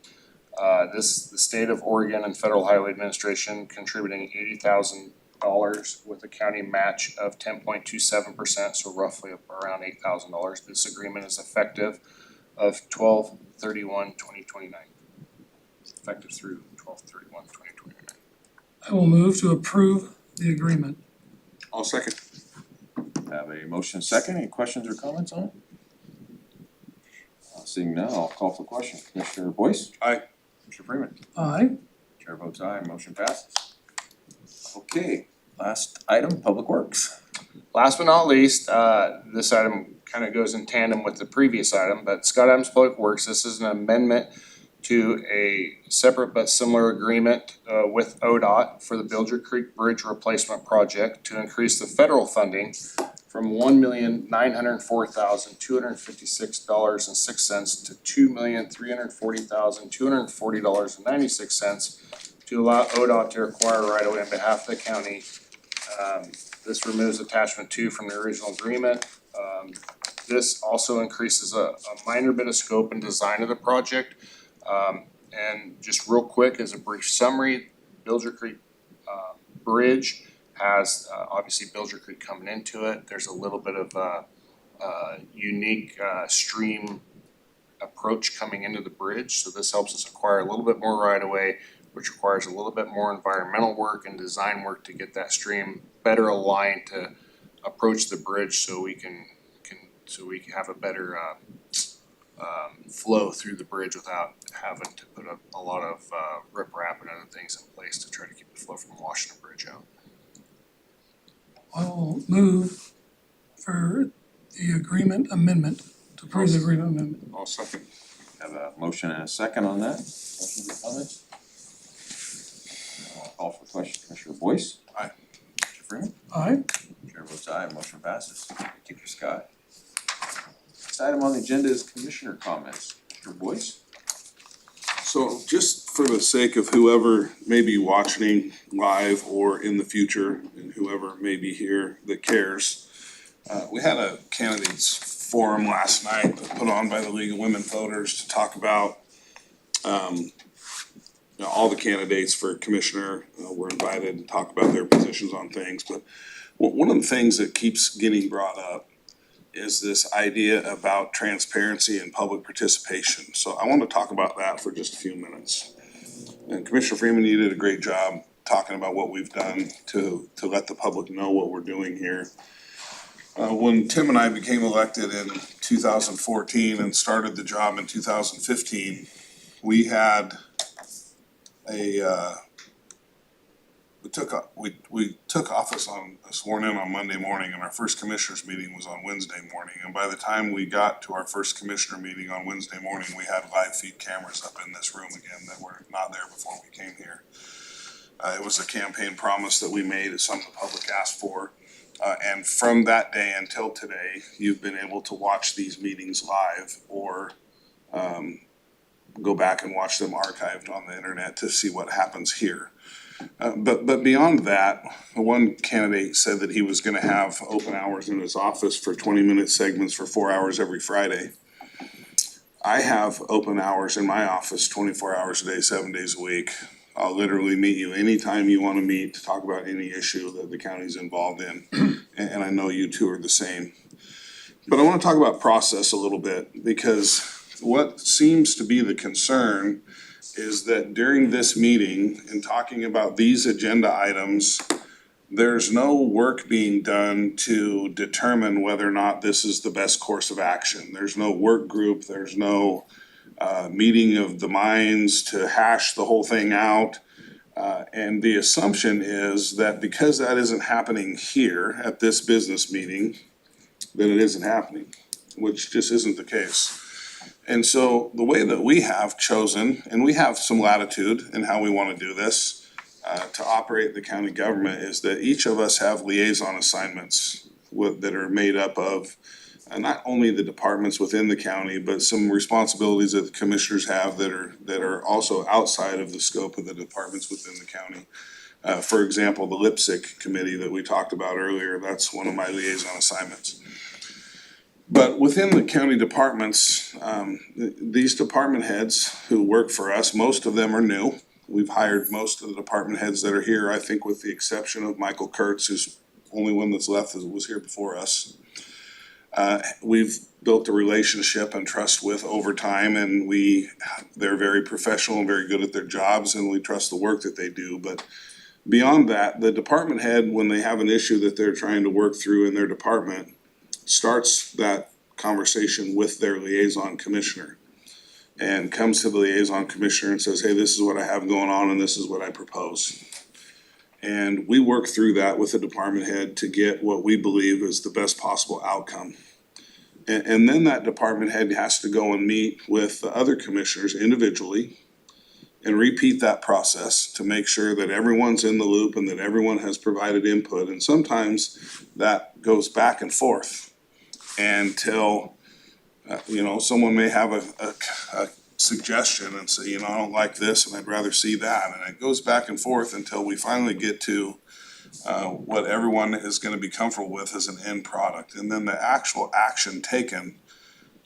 The state of Oregon and Federal Highway Administration contributing $80,000 with a county match of 10.27%, so roughly around $8,000. This agreement is effective of 12/31/2029. Effective through 12/31/2029. I will move to approve the agreement. I'll second. Have a motion second, any questions or comments on it? Seeing none, I'll call for question. Commissioner Boyce? Aye. Commissioner Freeman? Aye. Chair votes aye, motion passes. Okay, last item, Public Works. Last but not least, this item kind of goes in tandem with the previous item, but Scott Adams Public Works, this is an amendment to a separate but similar agreement with ODOT for the Bilger Creek Bridge Replacement Project to increase the federal funding from $1,904,256.06 to $2,340,240.96 to allow ODOT to acquire right of way on behalf of the county. This removes attachment 2 from the original agreement. This also increases a minor bit of scope and design of the project. And just real quick, as a brief summary, Bilger Creek Bridge has obviously Bilger Creek coming into it. There's a little bit of unique stream approach coming into the bridge, so this helps us acquire a little bit more right of way, which requires a little bit more environmental work and design work to get that stream better aligned to approach the bridge, so we can have a better flow through the bridge without having to put a lot of riprap and other things in place to try to keep the flow from washing the bridge out. I will move for the agreement amendment, to approve the agreement amendment. I'll second. Have a motion and a second on that. Questions or comments? I'll call for question. Commissioner Boyce? Aye. Commissioner Freeman? Aye. Chair votes aye, motion passes. Thank you, Scott. Next item on the agenda is commissioner comments. Commissioner Boyce? So just for the sake of whoever may be watching live or in the future, and whoever may be here that cares, we had a candidates forum last night put on by the League of Women Voters to talk about all the candidates for commissioner were invited to talk about their positions on things. But one of the things that keeps getting brought up is this idea about transparency and public participation. So I want to talk about that for just a few minutes. And Commissioner Freeman, you did a great job talking about what we've done to let the public know what we're doing here. When Tim and I became elected in 2014 and started the job in 2015, we had we took office sworn in on Monday morning, and our first commissioners meeting was on Wednesday morning. And by the time we got to our first commissioner meeting on Wednesday morning, we had live feed cameras up in this room again that were not there before we came here. It was a campaign promise that we made, it's something the public asked for. And from that day until today, you've been able to watch these meetings live or go back and watch them archived on the internet to see what happens here. But beyond that, one candidate said that he was gonna have open hours in his office for 20-minute segments for 4 hours every Friday. I have open hours in my office 24 hours a day, 7 days a week. I'll literally meet you anytime you wanna meet to talk about any issue that the county's involved in. And I know you two are the same. But I wanna talk about process a little bit, because what seems to be the concern is that during this meeting and talking about these agenda items, there's no work being done to determine whether or not this is the best course of action. There's no work group, there's no meeting of the minds to hash the whole thing out. And the assumption is that because that isn't happening here at this business meeting, that it isn't happening, which just isn't the case. And so the way that we have chosen, and we have some latitude in how we wanna do this, to operate the county government, is that each of us have liaison assignments that are made up of not only the departments within the county, but some responsibilities that the commissioners have that are also outside of the scope of the departments within the county. For example, the LIPSIC committee that we talked about earlier, that's one of my liaison assignments. But within the county departments, these department heads who work for us, most of them are new. We've hired most of the department heads that are here, I think with the exception of Michael Kurtz, who's the only one that's left that was here before us. We've built a relationship and trust with over time, and they're very professional and very good at their jobs, and we trust the work that they do. But Beyond that, the department head, when they have an issue that they're trying to work through in their department, starts that conversation with their liaison commissioner. And comes to the liaison commissioner and says, hey, this is what I have going on and this is what I propose. And we work through that with the department head to get what we believe is the best possible outcome. And then that department head has to go and meet with the other commissioners individually and repeat that process to make sure that everyone's in the loop and that everyone has provided input. And sometimes that goes back and forth until, someone may have a suggestion and say, I don't like this and I'd rather see that. And it goes back and forth until we finally get to what everyone is gonna be comfortable with as an end product. And then the actual action taken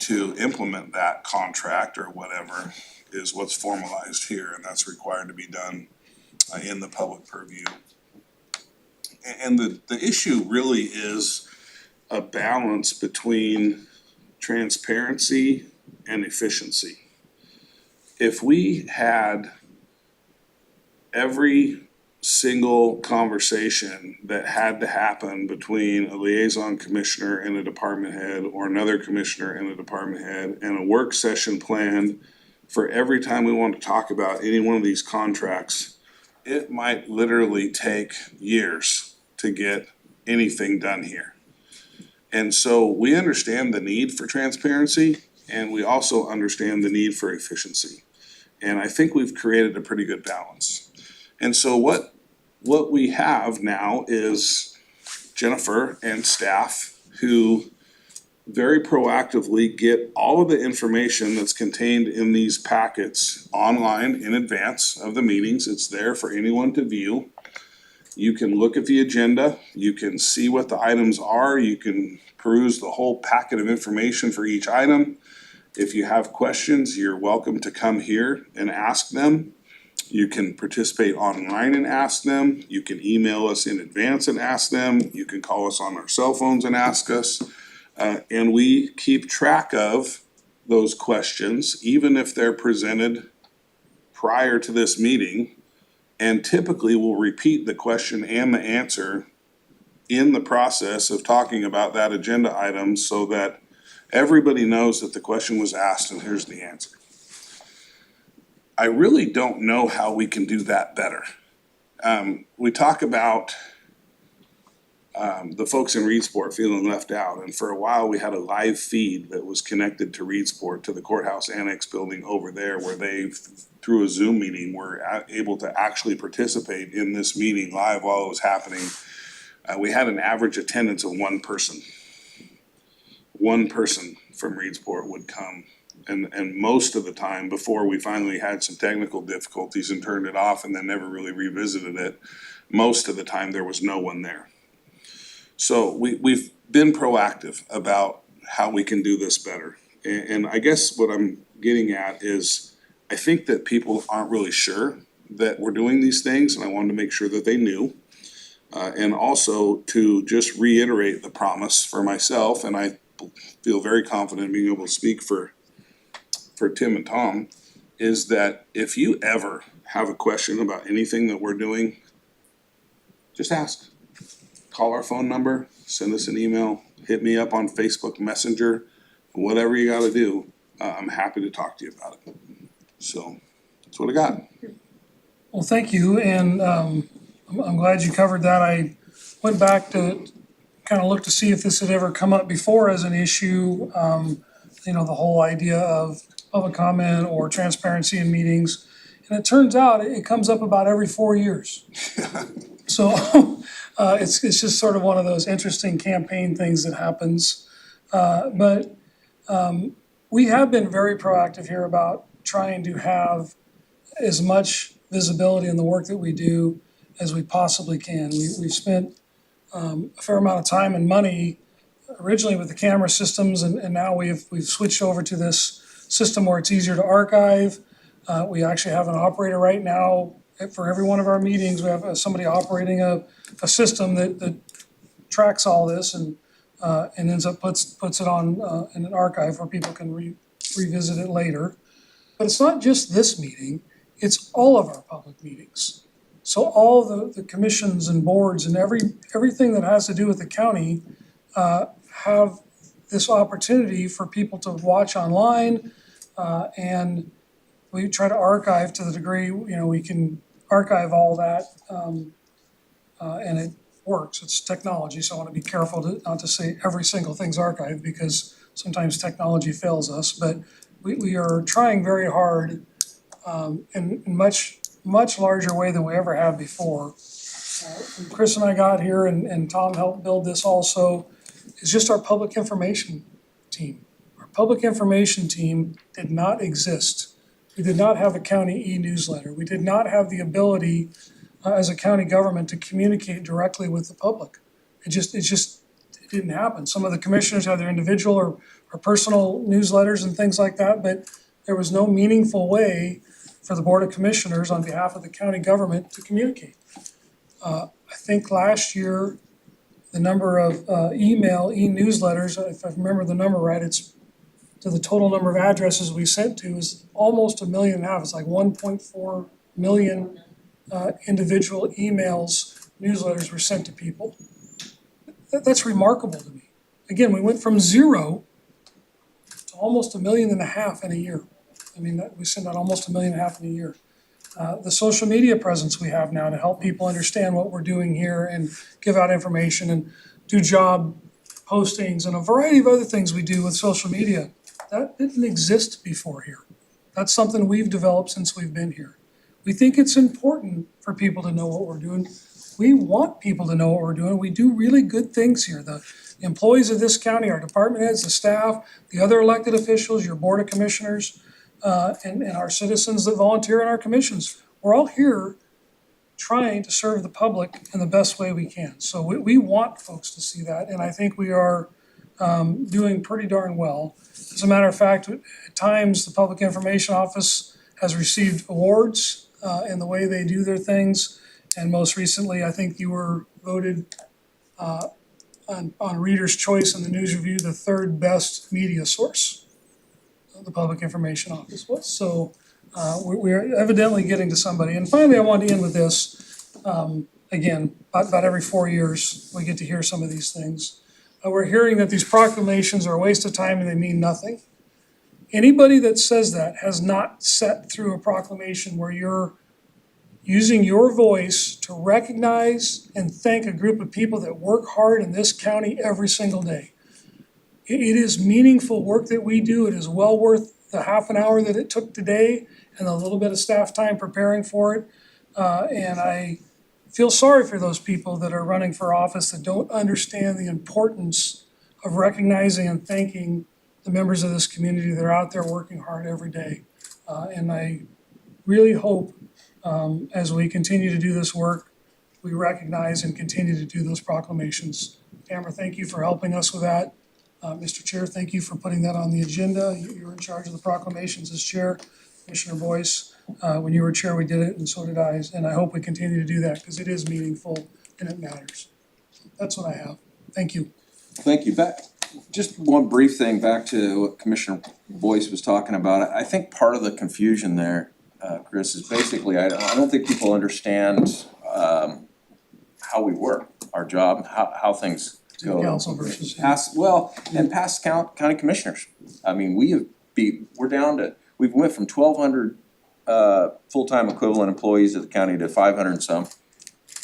to implement that contract or whatever is what's formalized here, and that's required to be done in the public purview. And the issue really is a balance between transparency and efficiency. If we had every single conversation that had to happen between a liaison commissioner and a department head, or another commissioner and a department head, and a work session planned for every time we want to talk about any one of these contracts, it might literally take years to get anything done here. And so we understand the need for transparency, and we also understand the need for efficiency. And I think we've created a pretty good balance. And so what we have now is Jennifer and staff who very proactively get all of the information that's contained in these packets online in advance of the meetings. It's there for anyone to view. You can look at the agenda, you can see what the items are, you can peruse the whole packet of information for each item. If you have questions, you're welcome to come here and ask them. You can participate online and ask them. You can email us in advance and ask them. You can call us on our cell phones and ask us. And we keep track of those questions, even if they're presented prior to this meeting. And typically we'll repeat the question and the answer in the process of talking about that agenda item so that everybody knows that the question was asked and here's the answer. I really don't know how we can do that better. We talk about the folks in Reedsport feeling left out, and for a while we had a live feed that was connected to Reedsport, to the courthouse annex building over there, where they, through a Zoom meeting, were able to actually participate in this meeting live while it was happening. We had an average attendance of one person. One person from Reedsport would come. And most of the time, before we finally had some technical difficulties and turned it off and then never really revisited it, most of the time there was no one there. So we've been proactive about how we can do this better. And I guess what I'm getting at is, I think that people aren't really sure that we're doing these things, and I wanted to make sure that they knew. And also to just reiterate the promise for myself, and I feel very confident in being able to speak for Tim and Tom, is that if you ever have a question about anything that we're doing, just ask. Call our phone number, send us an email, hit me up on Facebook Messenger, whatever you gotta do, I'm happy to talk to you about it. So, that's what I got. Well, thank you, and I'm glad you covered that. I went back to kind of look to see if this had ever come up before as an issue. The whole idea of public comment or transparency in meetings. And it turns out it comes up about every 4 years. So it's just sort of one of those interesting campaign things that happens. But we have been very proactive here about trying to have as much visibility in the work that we do as we possibly can. We've spent a fair amount of time and money originally with the camera systems, and now we've switched over to this system where it's easier to archive. We actually have an operator right now for every one of our meetings. We have somebody operating a system that tracks all this and ends up puts it on in an archive where people can revisit it later. But it's not just this meeting, it's all of our public meetings. So all the commissions and boards and everything that has to do with the county have this opportunity for people to watch online. And we try to archive to the degree, we can archive all that. And it works, it's technology, so I wanna be careful not to say every single thing's archived because sometimes technology fails us, but we are trying very hard in much larger way than we ever have before. When Chris and I got here and Tom helped build this also, is just our public information team. Our public information team did not exist. We did not have a county e-newsletter. We did not have the ability as a county government to communicate directly with the public. It didn't happen. Some of the commissioners have their individual or personal newsletters and things like that, but there was no meaningful way for the Board of Commissioners on behalf of the county government to communicate. I think last year, the number of e-newsletters, if I remember the number right, it's to the total number of addresses we sent to is almost 1.5 million. It's like 1.4 million individual emails, newsletters were sent to people. That's remarkable to me. Again, we went from 0 to almost 1.5 million in a year. I mean, we send out almost 1.5 million in a year. The social media presence we have now to help people understand what we're doing here and give out information and do job postings and a variety of other things we do with social media. That didn't exist before here. That's something we've developed since we've been here. We think it's important for people to know what we're doing. We want people to know what we're doing. We do really good things here. The employees of this county, our department heads, the staff, the other elected officials, your board of commissioners, and our citizens that volunteer in our commissions. We're all here trying to serve the public in the best way we can. So we want folks to see that, and I think we are doing pretty darn well. As a matter of fact, at times, the Public Information Office has received awards in the way they do their things. And most recently, I think you were voted on Reader's Choice in the News Review, the 3rd best media source. The Public Information Office was. So we're evidently getting to somebody. And finally, I wanted to end with this. Again, about every 4 years, we get to hear some of these things. We're hearing that these proclamations are a waste of time and they mean nothing. Anybody that says that has not sat through a proclamation where you're using your voice to recognize and thank a group of people that work hard in this county every single day. It is meaningful work that we do. It is well worth the half an hour that it took today and a little bit of staff time preparing for it. And I feel sorry for those people that are running for office that don't understand the importance of recognizing and thanking the members of this community that are out there working hard every day. And I really hope as we continue to do this work, we recognize and continue to do those proclamations. Tamara, thank you for helping us with that. Mr. Chair, thank you for putting that on the agenda. You're in charge of the proclamations as chair. Commissioner Boyce, when you were chair, we did it, and so did I. And I hope we continue to do that because it is meaningful and it matters. That's what I have. Thank you. Thank you. Just one brief thing back to what Commissioner Boyce was talking about. I think part of the confusion there, Chris, is basically I don't think people understand how we work, our job, how things go. Council versus past county commissioners. I mean, we're down to, we've went from 1,200 full-time equivalent employees of the county to 500 and some.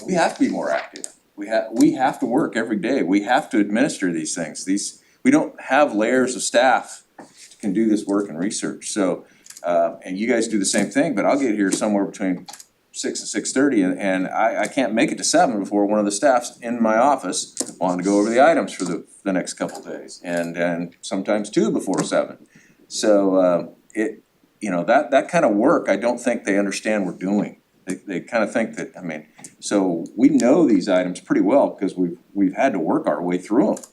We have to be more active. We have to work every day. We have to administer these things. We don't have layers of staff that can do this work and research. So, and you guys do the same thing, but I'll get here somewhere between 6 and 6:30 and I can't make it to 7 before one of the staffs in my office wanted to go over the items for the next couple of days and sometimes 2 before 7. So that kind of work, I don't think they understand we're doing. They kind of think that, so we know these items pretty well because we've had to work our way through them.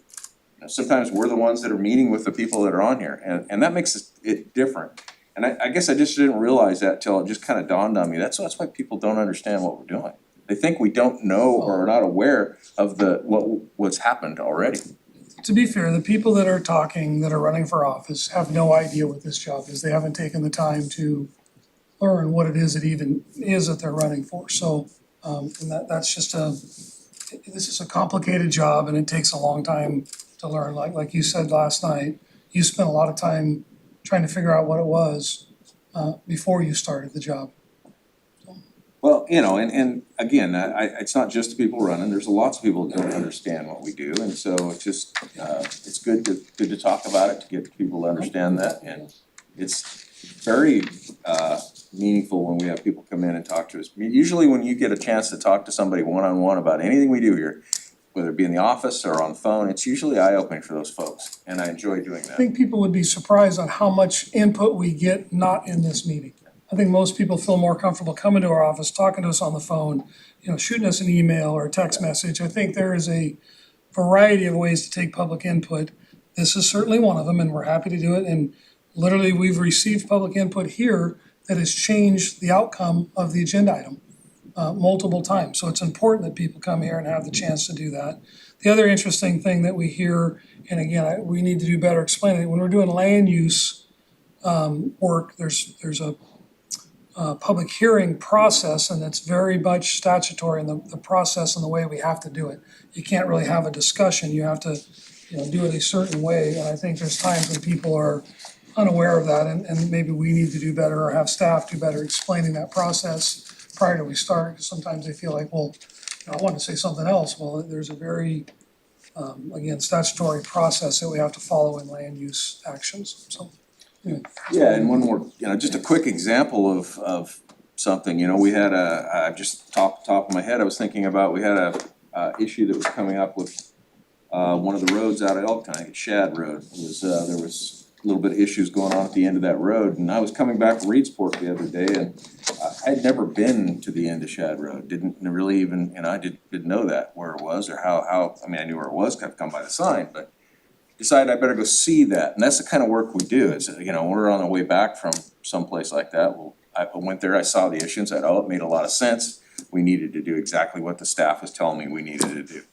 Sometimes we're the ones that are meeting with the people that are on here and that makes it different. And I guess I just didn't realize that till it just kind of dawned on me. That's why people don't understand what we're doing. They think we don't know or are not aware of what's happened already. To be fair, the people that are talking, that are running for office, have no idea what this job is. They haven't taken the time to learn what it is it even is that they're running for. So And that's just this is a complicated job and it takes a long time to learn. Like you said last night, you spent a lot of time trying to figure out what it was before you started the job. Well, and again, it's not just the people running, there's lots of people that don't understand what we do, and so it's just, it's good to talk about it, to get people to understand that, and it's very, meaningful when we have people come in and talk to us. I mean, usually when you get a chance to talk to somebody one-on-one about anything we do here, whether it be in the office or on the phone, it's usually eye-opening for those folks, and I enjoy doing I that. think people would be surprised on how much input we get not in this meeting. I think most people feel more comfortable coming to our office, talking to us on the phone, shooting us an email or a text message. I think there is a variety of ways to take public input. This is certainly one of them, and we're happy to do it. And literally, we've received public input here that has changed the outcome of the agenda item multiple times. So it's important that people come here and have the chance to do that. The other interesting thing that we hear, and again, we need to do better explaining it, when we're doing land use work, there's a public hearing process, and it's very much statutory in the process and the way we have to do it. You can't really have a discussion, you have to, do it a certain way, and I think there's times when people are unaware of that, and maybe we need to do better or have staff do better explaining that process prior to we start, because sometimes they feel like, well, I want to say something else. Well, there's a very, again, statutory process that we have to follow in land use actions, so. Yeah, and one more, just a quick example of something, we had just top of my head, I was thinking about, we had a issue that was coming up with one of the roads out of Elkton, I think it's Shad Road. It was, there was a little bit of issues going on at the end of that road, and I was coming back from Reedsport the other day, and I'd never been to the end of Shad Road, didn't really even, I didn't know that, where it was, or how, I mean, I knew where it was, 'cause I've come by the sign, but decided I better go see that, and that's the kind of work we do, is, we're on the way back from someplace like that, well, I went there, I saw the issue and said, oh, it made a lot of sense, we needed to do exactly what the staff was telling me we needed to do.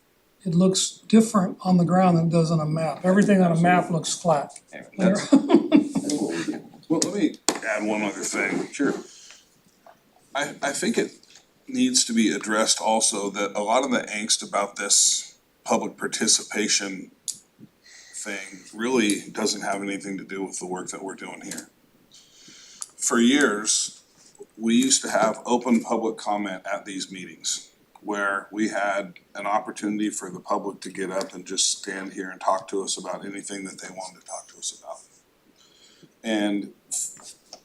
It looks different on the ground than it does on a map. Everything on a map looks flat. Anyway, that's what we do. Well, let me add one other thing. Sure. I think it needs to be addressed also that a lot of the angst about this public participation thing really doesn't have anything to do with the work that we're doing here. For years, we used to have open public comment at these meetings where we had an opportunity for the public to get up and just stand here and talk to us about anything that they wanted to talk to us about. And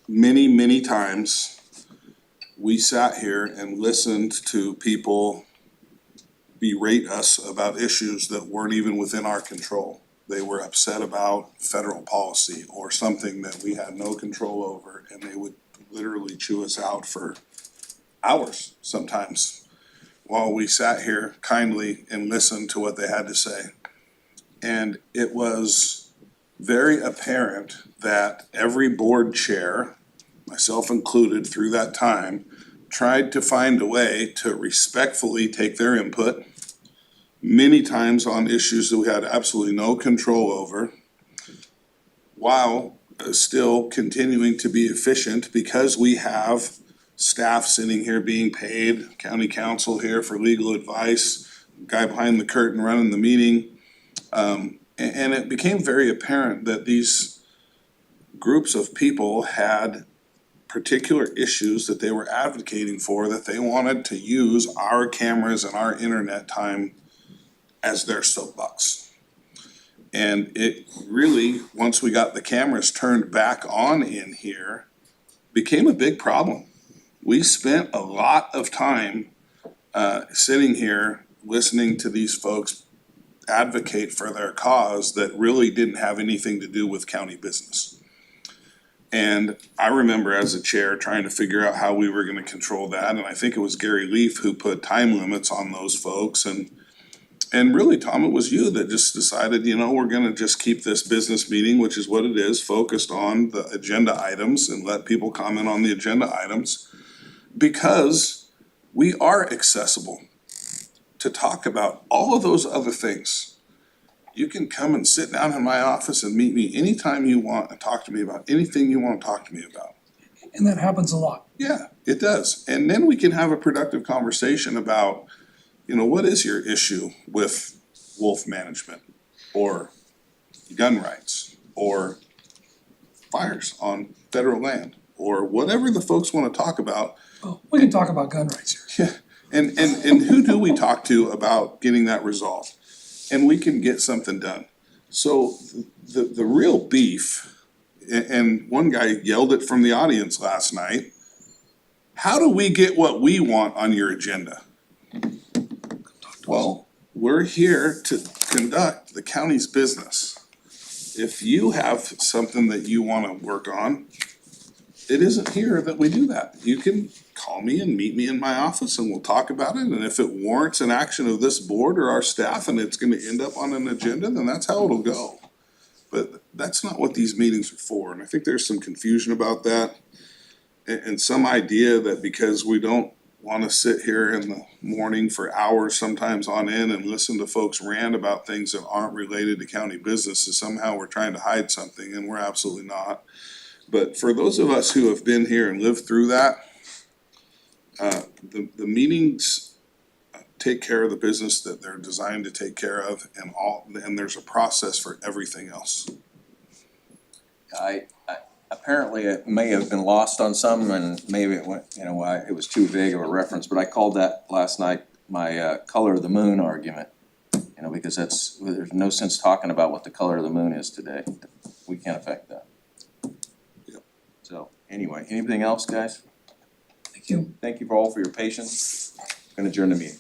many, many times, we sat here and listened to people berate us about issues that weren't even within our control. They were upset about federal policy or something that we had no control over, and they would literally chew us out for hours sometimes while we sat here kindly and listened to what they had to say. And it was very apparent that every board chair, myself included through that time, tried to find a way to respectfully take their input, many times on issues that we had absolutely no control over, while still continuing to be efficient because we have staff sitting here being paid, county counsel here for legal advice, guy behind the curtain running the meeting. And it became very apparent that these groups of people had particular issues that they were advocating for, that they wanted to use our cameras and our internet time as their soapbox. And it really, once we got the cameras turned back on in here, became a big problem. We spent a lot of time sitting here listening to these folks advocate for their cause that really didn't have anything to do with county business. And I remember as a chair trying to figure out how we were gonna control that, and I think it was Gary Leaf who put time limits on those folks, and really, Tom, it was you that just decided, we're gonna just keep this business meeting, which is what it is, focused on the agenda items and let people comment on the agenda items, because we are accessible to talk about all of those other things. You can come and sit down in my office and meet me anytime you want and talk to me about anything you want to talk to me about. and that happens a lot. Yeah, it does. And then we can have a productive conversation about, you know, what is your issue with wolf management or gun rights or fires on federal land or whatever the folks wanna talk about. Oh, we can talk about gun rights here. Yeah, and who do we talk to about getting that resolved? And we can get something done. So the real beef, and one guy yelled it from the audience last night. How do we get what we want on your agenda? Well, we're here to conduct the county's business. If you have something that you wanna work on, it isn't here that we do that. You can call me and meet me in my office and we'll talk about it, and if it warrants an action of this board or our staff and it's gonna end up on an agenda, then that's how it'll go. But that's not what these meetings are for, and I think there's some confusion about that. And some idea that because we don't wanna sit here in the morning for hours sometimes on end and listen to folks rant about things that aren't related to county business, is somehow we're trying to hide something, and we're absolutely not. But for those of us who have been here and lived through that, the meetings take care of the business that they're designed to take care of, and there's a process for everything else. I apparently it may have been lost on some, and maybe it went, you know, it was too vague of a reference, but I called that last night my color of the moon argument. You know, because there's no sense talking about what the color of the moon is today. We can't affect that. Yep. So anyway, anything else, guys? Thank you. Thank you all for your patience. Gonna adjourn the meeting.